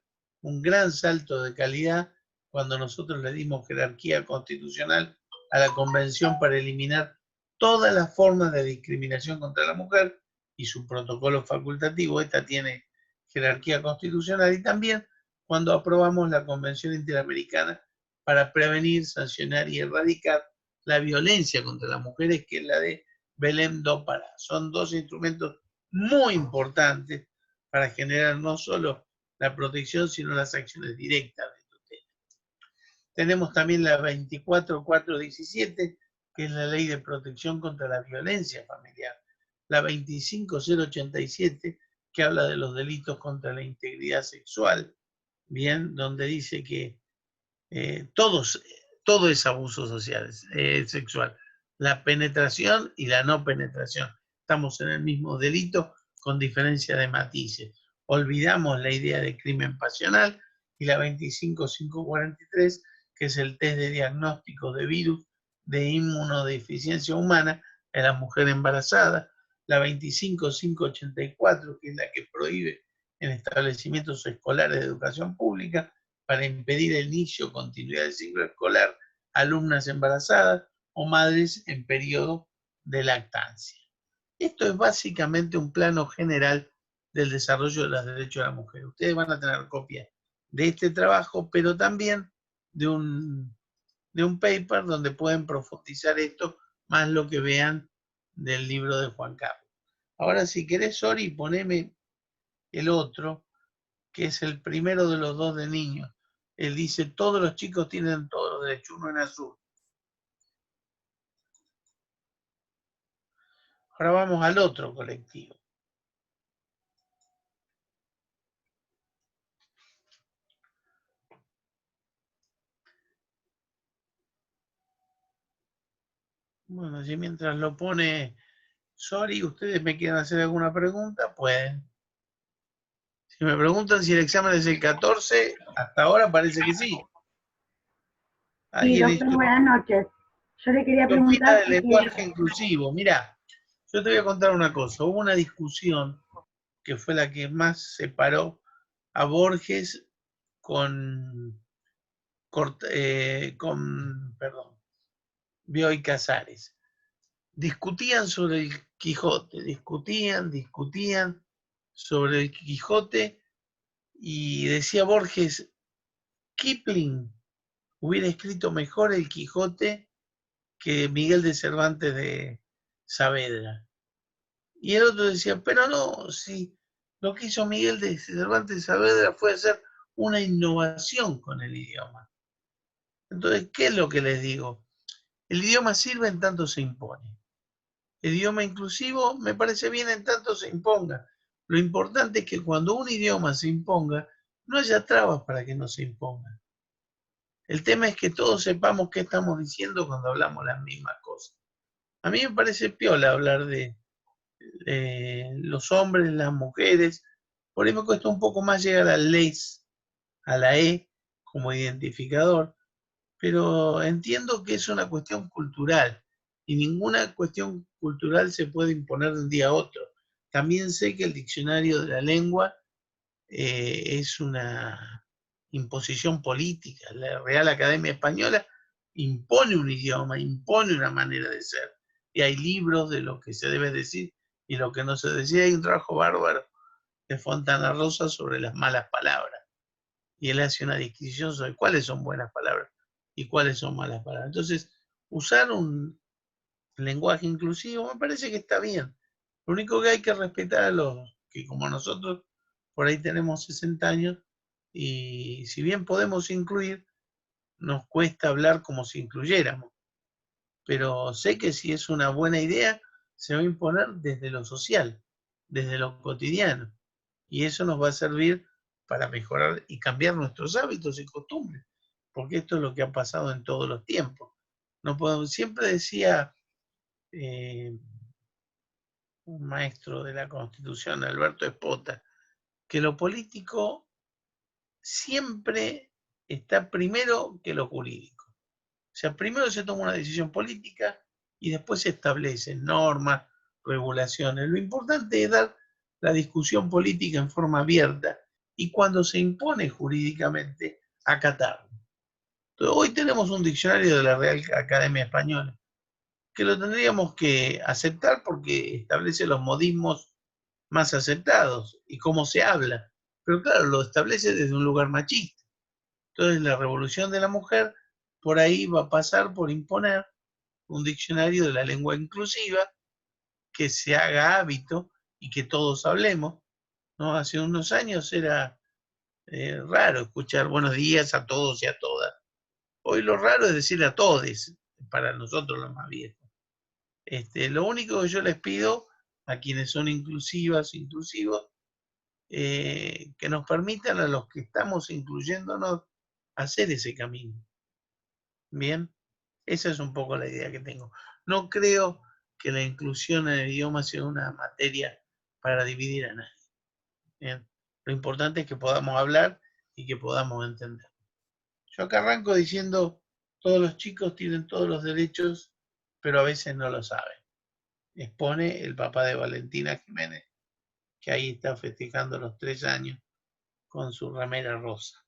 un gran salto de calidad cuando nosotros le dimos jerarquía constitucional a la Convención para eliminar todas las formas de discriminación contra la mujer y su protocolo facultativo. Esta tiene jerarquía constitucional, y también cuando aprobamos la Convención Interamericana para prevenir, sancionar y erradicar la violencia contra las mujeres, que es la de Belém do Pará. Son dos instrumentos muy importantes para generar no solo la protección, sino las acciones directas de tutela. Tenemos también la 24417, que es la Ley de Protección contra la Violencia Familiar. La 25087, que habla de los delitos contra la integridad sexual, bien, donde dice que todo es abuso social, sexual. La penetración y la no penetración. Estamos en el mismo delito con diferencia de matices. Olvidamos la idea de crimen pasional, y la 25543, que es el test de diagnóstico de virus de inmunodeficiencia humana en la mujer embarazada. La 25584, que es la que prohíbe en establecimientos escolares de educación pública, para impedir el inicio o continuidad del ciclo escolar, alumnas embarazadas o madres en periodo de lactancia. Esto es básicamente un plano general del desarrollo de los derechos de la mujer. Ustedes van a tener copia de este trabajo, pero también de un paper donde pueden profundizar esto, más lo que vean del libro de Juan Carlos. Ahora, si querés, Sori, poneme el otro, que es el primero de los dos de niños. Él dice, todos los chicos tienen todos los derechos, uno en azul. Ahora vamos al otro colectivo. Bueno, si mientras lo pone Sori, ustedes me quieren hacer alguna pregunta, pueden. Si me preguntan si el examen es el 14, hasta ahora parece que sí. Sí, doctor, buenas noches. Yo le quería ¿Qué opina preguntar del lenguaje inclusivo? Mirá, yo te voy a contar una cosa. Hubo una discusión que fue la que más separó a Borges con Bioy Casares. Discutían sobre el Quijote, discutían sobre el Quijote, y decía Borges, Kipling hubiera escrito mejor el Quijote que Miguel de Cervantes de Saavedra. Y el otro decía, pero no, si lo que hizo Miguel de Cervantes de Saavedra fue hacer una innovación con el idioma. Entonces, ¿qué es lo que les digo? El idioma sirve en tanto se impone. El idioma inclusivo me parece bien en tanto se imponga. Lo importante es que cuando un idioma se imponga, no haya trabas para que no se imponga. El tema es que todos sepamos qué estamos diciendo cuando hablamos las mismas cosas. A mí me parece piola hablar de los hombres, las mujeres. Por ahí me cuesta un poco más llegar a les, a la E como identificador, pero entiendo que es una cuestión cultural, y ninguna cuestión cultural se puede imponer de un día a otro. También sé que el diccionario de la lengua es una imposición política. La Real Academia Española impone un idioma, impone una manera de ser, y hay libros de lo que se debe decir y lo que no se decía. Hay un trabajo bárbaro de Fontana Rosa sobre las malas palabras, y él hace una disquisición sobre cuáles son buenas palabras y cuáles son malas palabras. Entonces, usar un lenguaje inclusivo me parece que está bien. Lo único que hay que respetar a los que, como nosotros, por ahí tenemos 60 años, y si bien podemos incluir, nos cuesta hablar como si incluyéramos. Pero sé que si es una buena idea, se va a imponer desde lo social, desde lo cotidiano. Y eso nos va a servir para mejorar y cambiar nuestros hábitos y costumbres, porque esto es lo que ha pasado en todos los tiempos. No podemos, siempre decía un maestro de la Constitución, Alberto Espota, que lo político siempre está primero que lo jurídico. O sea, primero se toma una decisión política y después se establecen normas, regulaciones. Lo importante es dar la discusión política en forma abierta y cuando se impone jurídicamente, acatarlo. Entonces, hoy tenemos un diccionario de la Real Academia Española que lo tendríamos que aceptar porque establece los modismos más aceptados y cómo se habla. Pero claro, lo establece desde un lugar machista. Entonces, la revolución de la mujer por ahí va a pasar por imponer un diccionario de la lengua inclusiva que se haga hábito y que todos hablemos, ¿no? Hace unos años era raro escuchar buenos días a todos y a todas. Hoy lo raro es decir a todes, para nosotros los más viejos. Lo único que yo les pido a quienes son inclusivas, inclusivos, que nos permitan a los que estamos incluyéndonos hacer ese camino. Bien, esa es un poco la idea que tengo. No creo que la inclusión en el idioma sea una materia para dividir a nadie. Bien, lo importante es que podamos hablar y que podamos entender. Yo acá arranco diciendo, todos los chicos tienen todos los derechos, pero a veces no lo saben. Expone el papá de Valentina Jiménez, que ahí está festejando los 3 años con su remera rosa.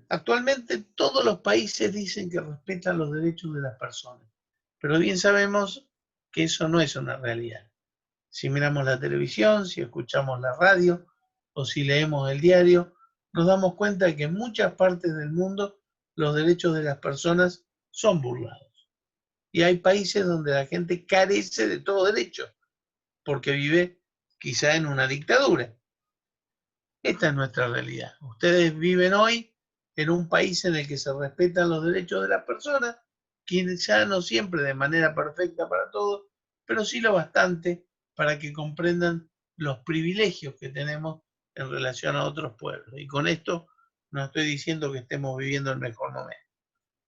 Actualmente todos los países dicen que respetan los derechos de las personas, pero bien sabemos que eso no es una realidad. Si miramos la televisión, si escuchamos la radio o si leemos el diario, nos damos cuenta de que en muchas partes del mundo los derechos de las personas son burlados. Y hay países donde la gente carece de todo derecho, porque vive quizá en una dictadura. Esta es nuestra realidad. Ustedes viven hoy en un país en el que se respetan los derechos de las personas, quizá no siempre de manera perfecta para todos, pero sí lo bastante para que comprendan los privilegios que tenemos en relación a otros pueblos. Y con esto no estoy diciendo que estemos viviendo el mejor momento.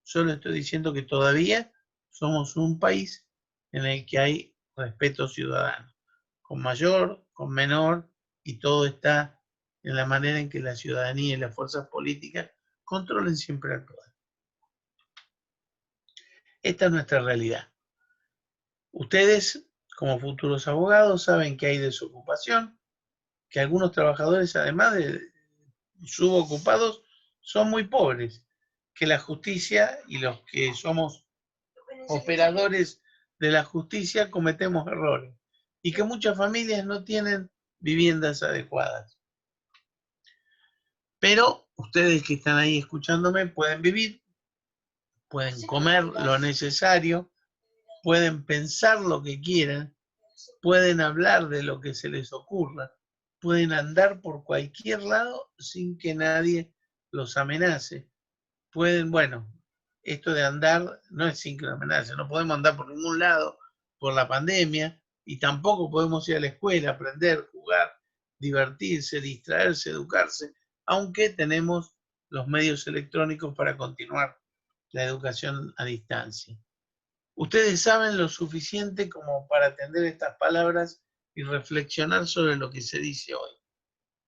Solo estoy diciendo que todavía somos un país en el que hay respeto ciudadano, con mayor, con menor, y todo está en la manera en que la ciudadanía y las fuerzas políticas controlen siempre el poder. Esta es nuestra realidad. Ustedes, como futuros abogados, saben que hay desocupación, que algunos trabajadores, además de subocupados, son muy pobres, que la justicia y los que somos operadores de la justicia cometemos errores y que muchas familias no tienen viviendas adecuadas. Pero ustedes que están ahí escuchándome pueden vivir, pueden comer lo necesario, pueden pensar lo que quieran, pueden hablar de lo que se les ocurra, pueden andar por cualquier lado sin que nadie los amenace. Pueden, bueno, esto de andar no es sin que nos amenace, no podemos andar por ningún lado por la pandemia y tampoco podemos ir a la escuela, aprender, jugar, divertirse, distraerse, educarse, aunque tenemos los medios electrónicos para continuar la educación a distancia. Ustedes saben lo suficiente como para atender estas palabras y reflexionar sobre lo que se dice hoy.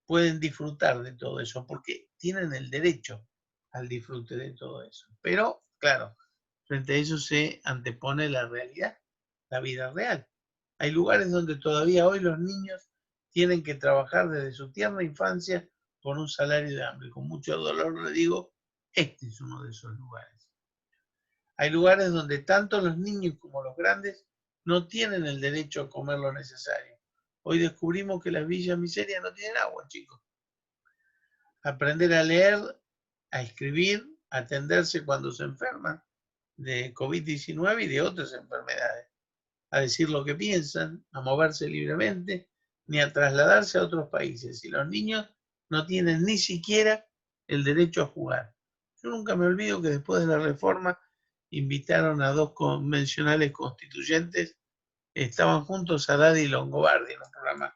Pueden disfrutar de todo eso porque tienen el derecho al disfrute de todo eso. Pero, claro, frente a eso se antepone la realidad, la vida real. Hay lugares donde todavía hoy los niños tienen que trabajar desde su tierna infancia por un salario de hambre. Con mucho dolor le digo, este es uno de esos lugares. Hay lugares donde tanto los niños como los grandes no tienen el derecho a comer lo necesario. Hoy descubrimos que las villas miserias no tienen agua, chicos. Aprender a leer, a escribir, a atenderse cuando se enferman de COVID-19 y de otras enfermedades, a decir lo que piensan, a moverse libremente, ni a trasladarse a otros países. Y los niños no tienen ni siquiera el derecho a jugar. Yo nunca me olvido que después de la reforma invitaron a 2 convencionales constituyentes, estaban juntos Haddad y Longobardi en un programa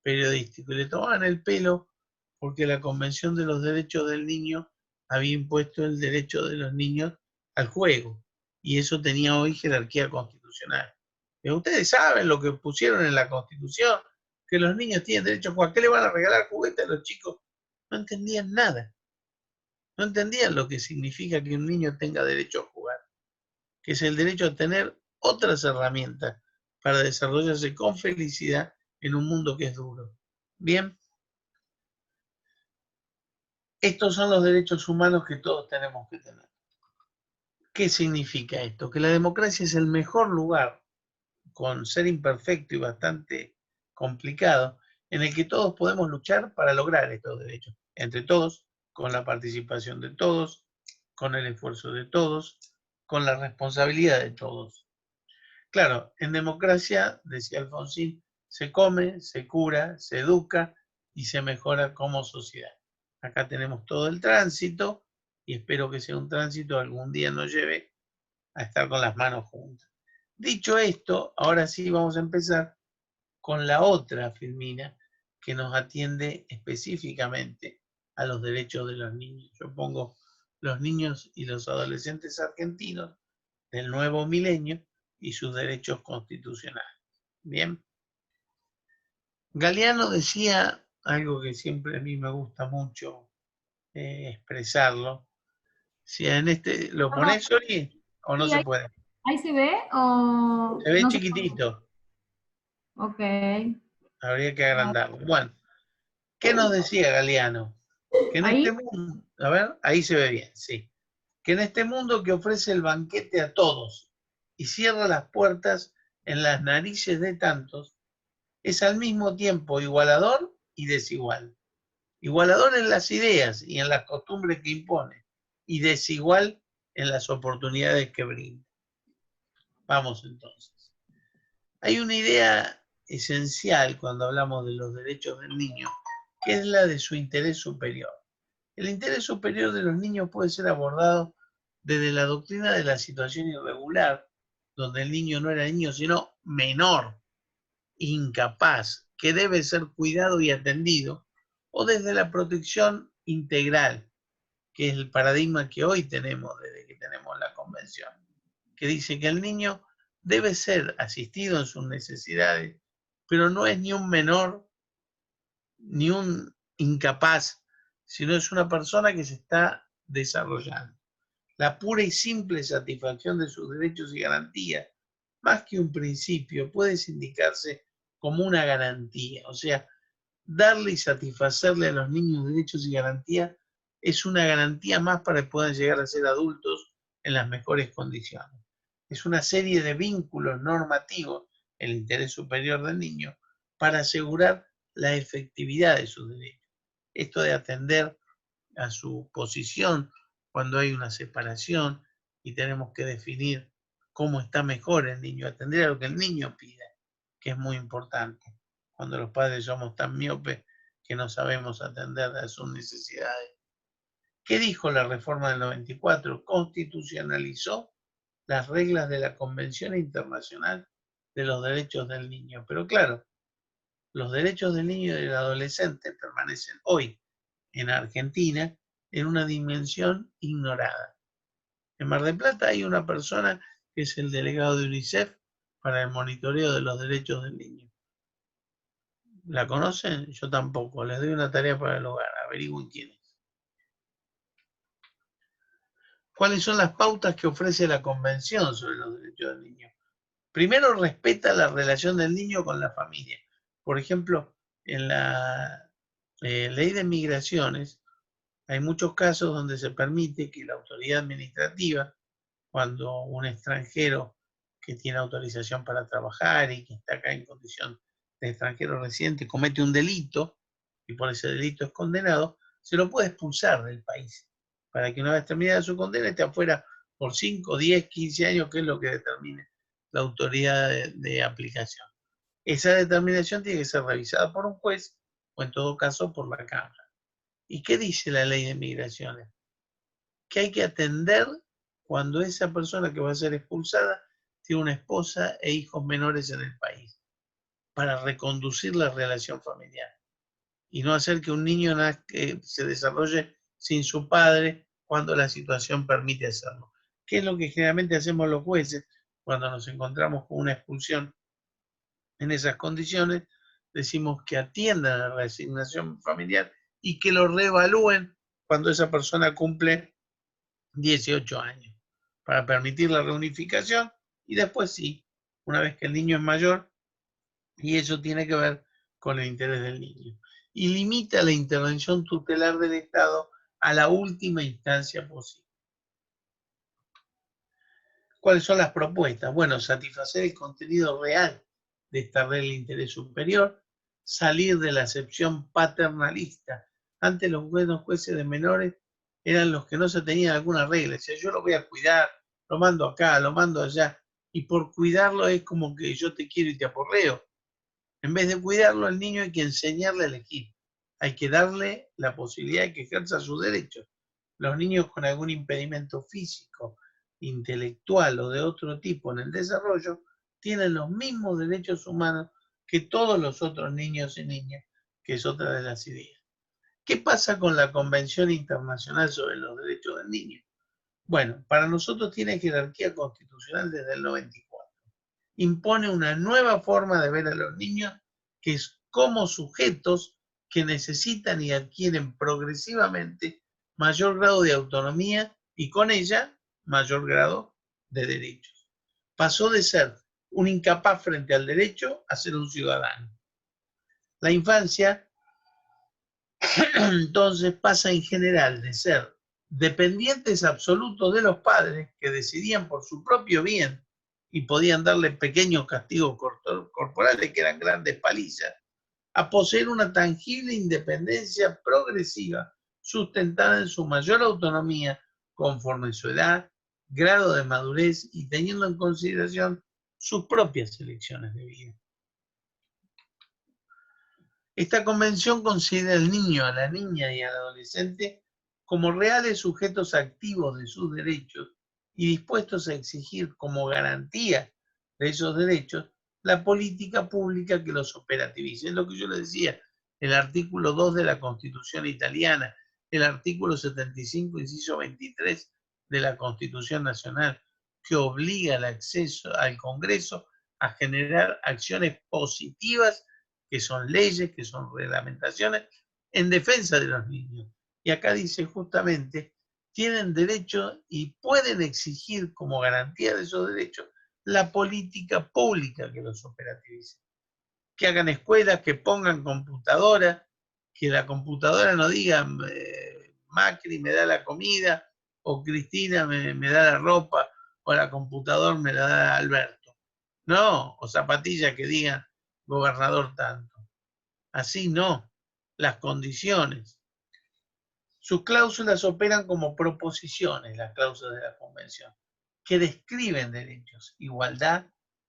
periodístico, y le tomaban el pelo porque la Convención de los Derechos del Niño había impuesto el derecho de los niños al juego, y eso tenía hoy jerarquía constitucional. Pero ustedes saben lo que pusieron en la Constitución, que los niños tienen derecho a jugar. ¿Qué le van a regalar juguetes a los chicos? No entendían nada. No entendían lo que significa que un niño tenga derecho a jugar, que es el derecho a tener otras herramientas para desarrollarse con felicidad en un mundo que es duro. Bien. Estos son los derechos humanos que todos tenemos que tener. ¿Qué significa esto? Que la democracia es el mejor lugar, con ser imperfecto y bastante complicado, en el que todos podemos luchar para lograr estos derechos. Entre todos, con la participación de todos, con el esfuerzo de todos, con la responsabilidad de todos. Claro, en democracia, decía Alfonsín, se come, se cura, se educa y se mejora como sociedad. Acá tenemos todo el tránsito y espero que sea un tránsito que algún día nos lleve a estar con las manos juntas. Dicho esto, ahora sí vamos a empezar con la otra filmina que nos atiende específicamente a los derechos de los niños. Yo pongo los niños y los adolescentes argentinos del nuevo milenio y sus derechos constitucionales. Bien. Galeano decía algo que siempre a mí me gusta mucho expresarlo. Si en este, ¿lo ponés, Sori? ¿O no Sí, se puede? ¿ahí se ve o Se ve no? chiquitito. Ok. Habría que agrandarlo. Bueno, ¿qué nos decía Galeano? Que en Ahí. este mundo, a ver, ahí se ve bien, sí. Que en este mundo que ofrece el banquete a todos y cierra las puertas en las narices de tantos, es al mismo tiempo igualador y desigual. Igualador en las ideas y en las costumbres que impone, y desigual en las oportunidades que brinda. Vamos entonces. Hay una idea esencial cuando hablamos de los derechos del niño, que es la de su interés superior. El interés superior de los niños puede ser abordado desde la doctrina de la situación irregular, donde el niño no era niño, sino menor, incapaz, que debe ser cuidado y atendido, o desde la protección integral, que es el paradigma que hoy tenemos desde que tenemos la convención, que dice que el niño debe ser asistido en sus necesidades, pero no es ni un menor, ni un incapaz, sino es una persona que se está desarrollando. La pura y simple satisfacción de sus derechos y garantías, más que un principio, puede indicarse como una garantía. O sea, darle y satisfacerle a los niños derechos y garantías es una garantía más para que puedan llegar a ser adultos en las mejores condiciones. Es una serie de vínculos normativos, el interés superior del niño, para asegurar la efectividad de sus derechos. Esto de atender a su posición cuando hay una separación y tenemos que definir cómo está mejor el niño, atender a lo que el niño pide, que es muy importante. Cuando los padres somos tan miopes que no sabemos atender a sus necesidades. ¿Qué dijo la reforma del 94? Constitucionalizó las reglas de la Convención Internacional de los Derechos del Niño. Pero claro, los derechos del niño y del adolescente permanecen hoy en Argentina en una dimensión ignorada. En Mar del Plata hay una persona que es el delegado de UNICEF para el monitoreo de los derechos del niño. ¿La conocen? Yo tampoco. Les doy una tarea para el hogar. Averigüen quién es. ¿Cuáles son las pautas que ofrece la Convención sobre los Derechos del Niño? Primero, respeta la relación del niño con la familia. Por ejemplo, en la ley de migraciones hay muchos casos donde se permite que la autoridad administrativa, cuando un extranjero que tiene autorización para trabajar y que está acá en condición de extranjero residente comete un delito y por ese delito es condenado, se lo puede expulsar del país para que una vez terminada su condena esté afuera por 5, 10, 15 años, que es lo que determine la autoridad de aplicación. Esa determinación tiene que ser revisada por un juez o en todo caso por la Cámara. ¿Y qué dice la ley de migraciones? Que hay que atender cuando esa persona que va a ser expulsada tiene una esposa e hijos menores en el país, para reconducir la relación familiar y no hacer que un niño se desarrolle sin su padre cuando la situación permite hacerlo. ¿Qué es lo que generalmente hacemos los jueces cuando nos encontramos con una expulsión en esas condiciones? Decimos que atiendan a la reasignación familiar y que lo reevalúen cuando esa persona cumple 18 años, para permitir la reunificación y después sí, una vez que el niño es mayor, y eso tiene que ver con el interés del niño. Y limita la intervención tutelar del Estado a la última instancia posible. ¿Cuáles son las propuestas? Bueno, satisfacer el contenido real de esta regla de interés superior, salir de la acepción paternalista. Antes los buenos jueces de menores eran los que no se tenían alguna regla. Decía, yo lo voy a cuidar, lo mando acá, lo mando allá. Y por cuidarlo es como que yo te quiero y te aporreo. En vez de cuidarlo al niño hay que enseñarle a elegir. Hay que darle la posibilidad de que ejerza sus derechos. Los niños con algún impedimento físico, intelectual o de otro tipo en el desarrollo tienen los mismos derechos humanos que todos los otros niños y niñas, que es otra de las ideas. ¿Qué pasa con la Convención Internacional sobre los Derechos del Niño? Bueno, para nosotros tiene jerarquía constitucional desde el 94. Impone una nueva forma de ver a los niños, que es como sujetos que necesitan y adquieren progresivamente mayor grado de autonomía y con ella mayor grado de derechos. Pasó de ser un incapaz frente al derecho a ser un ciudadano. La infancia, entonces, pasa en general de ser dependientes absolutos de los padres que decidían por su propio bien y podían darle pequeños castigos corporales que eran grandes palizas, a poseer una tangible independencia progresiva sustentada en su mayor autonomía conforme su edad, grado de madurez y teniendo en consideración sus propias elecciones de vida. Esta convención considera al niño, a la niña y al adolescente como reales sujetos activos de sus derechos y dispuestos a exigir como garantía de esos derechos la política pública que los operativice. Es lo que yo les decía, el artículo 2 de la Constitución italiana, el artículo 75, inciso 23 de la Constitución Nacional, que obliga al acceso al Congreso a generar acciones positivas que son leyes, que son reglamentaciones, en defensa de los niños. Y acá dice justamente, tienen derecho y pueden exigir como garantía de esos derechos la política pública que los operativice. Que hagan escuelas, que pongan computadoras, que la computadora no diga Macri me da la comida, o Cristina me da la ropa, o la computadora me la da Alberto. No, o zapatillas que digan gobernador tanto. Así no, las condiciones. Sus cláusulas operan como proposiciones, las cláusulas de la Convención, que describen derechos, igualdad,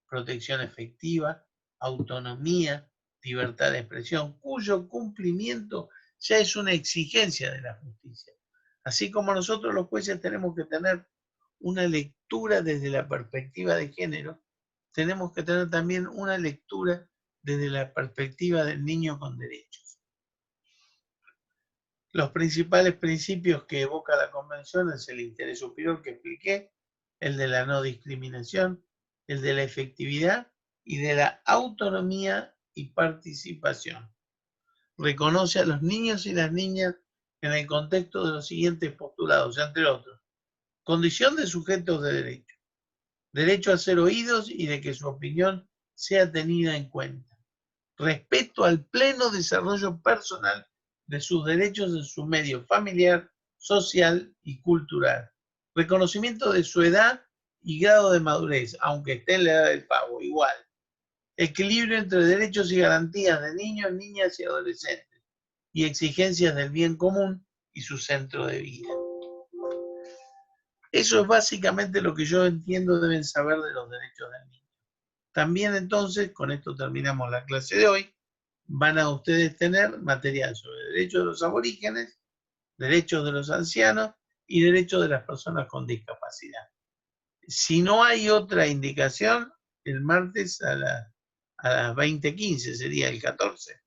protección efectiva, autonomía, libertad de expresión, cuyo cumplimiento ya es una exigencia de la justicia. Así como nosotros los jueces tenemos que tener una lectura desde la perspectiva de género, tenemos que tener también una lectura desde la perspectiva del niño con derechos. Los principales principios que evoca la Convención es el interés superior que expliqué, el de la no discriminación, el de la efectividad y de la autonomía y participación. Reconoce a los niños y las niñas en el contexto de los siguientes postulados, entre otros: condición de sujetos de derecho, derecho a ser oídos y de que su opinión sea tenida en cuenta, respeto al pleno desarrollo personal de sus derechos en su medio familiar, social y cultural, reconocimiento de su edad y grado de madurez, aunque esté en la edad del pavo, igual, equilibrio entre derechos y garantías de niños, niñas y adolescentes, y exigencias del bien común y su centro de vida. Eso es básicamente lo que yo entiendo deben saber de los derechos del niño. También entonces, con esto terminamos la clase de hoy, van a ustedes tener material sobre derechos de los aborígenes, derechos de los ancianos y derechos de las personas con discapacidad. Si no hay otra indicación, el martes a las 20:15, sería el 14.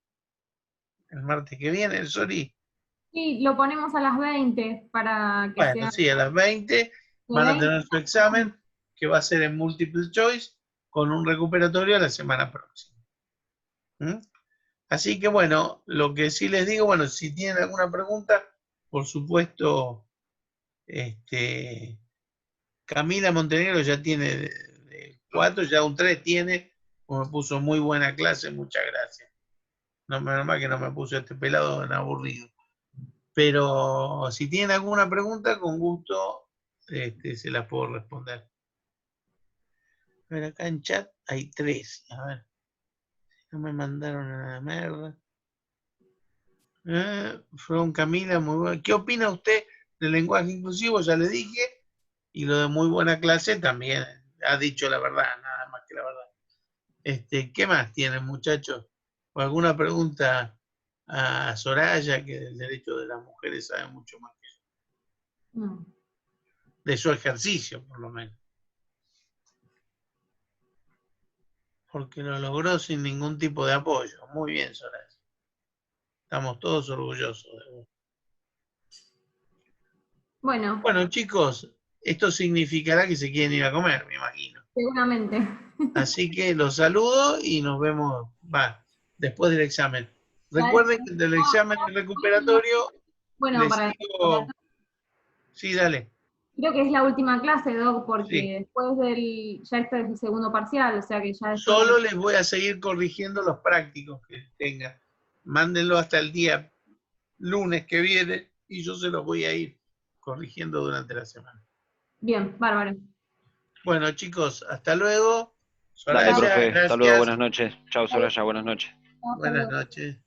El martes que viene, Sori. Sí, lo ponemos a las 20 para que Bueno, sea... sí, a las 20 van a tener su examen, que va a ser en multiple choice, con un recuperatorio la semana próxima. ¿Mm? Así que bueno, lo que sí les digo, bueno, si tienen alguna pregunta, por supuesto, Camila Montenegro ya tiene 4, ya un 3 tiene, me puso muy buena clase, muchas gracias. No, menos mal que no me puso este pelado en aburrido. Pero si tienen alguna pregunta, con gusto se las puedo responder. A ver, acá en chat hay 3. A ver. No me mandaron a la merda. From Camila, muy bueno. ¿Qué opina usted del lenguaje inclusivo? Ya le dije. Y lo de muy buena clase también. Ha dicho la verdad, nada más que la verdad. ¿Qué más tienen, muchachos? ¿O alguna pregunta a Soraya, que del derecho de las mujeres sabe mucho más que yo? No. De su ejercicio, por lo menos. Porque lo logró sin ningún tipo de apoyo. Muy bien, Soraya. Estamos todos orgullosos de vos. Bueno, Bueno, chicos, esto significará que se quieren ir a comer, me imagino. seguramente. Así que los saludo y nos vemos después del examen. Recuerden que del examen recuperatorio Bueno, les para sigo. Sí, dale. creo que es la última clase, Doc, Sí. porque después ya este es el segundo parcial, o sea que ya después... Solo les voy a seguir corrigiendo los prácticos que tengan. Mándenlo hasta el día lunes que viene y yo se los voy a ir corrigiendo durante la semana. Bien, bárbaro. Bueno, chicos, hasta luego. Dale, Soraya, profe. Hasta luego, gracias. buenas noches. Chao, Soraya, buenas noches. Buenas noches.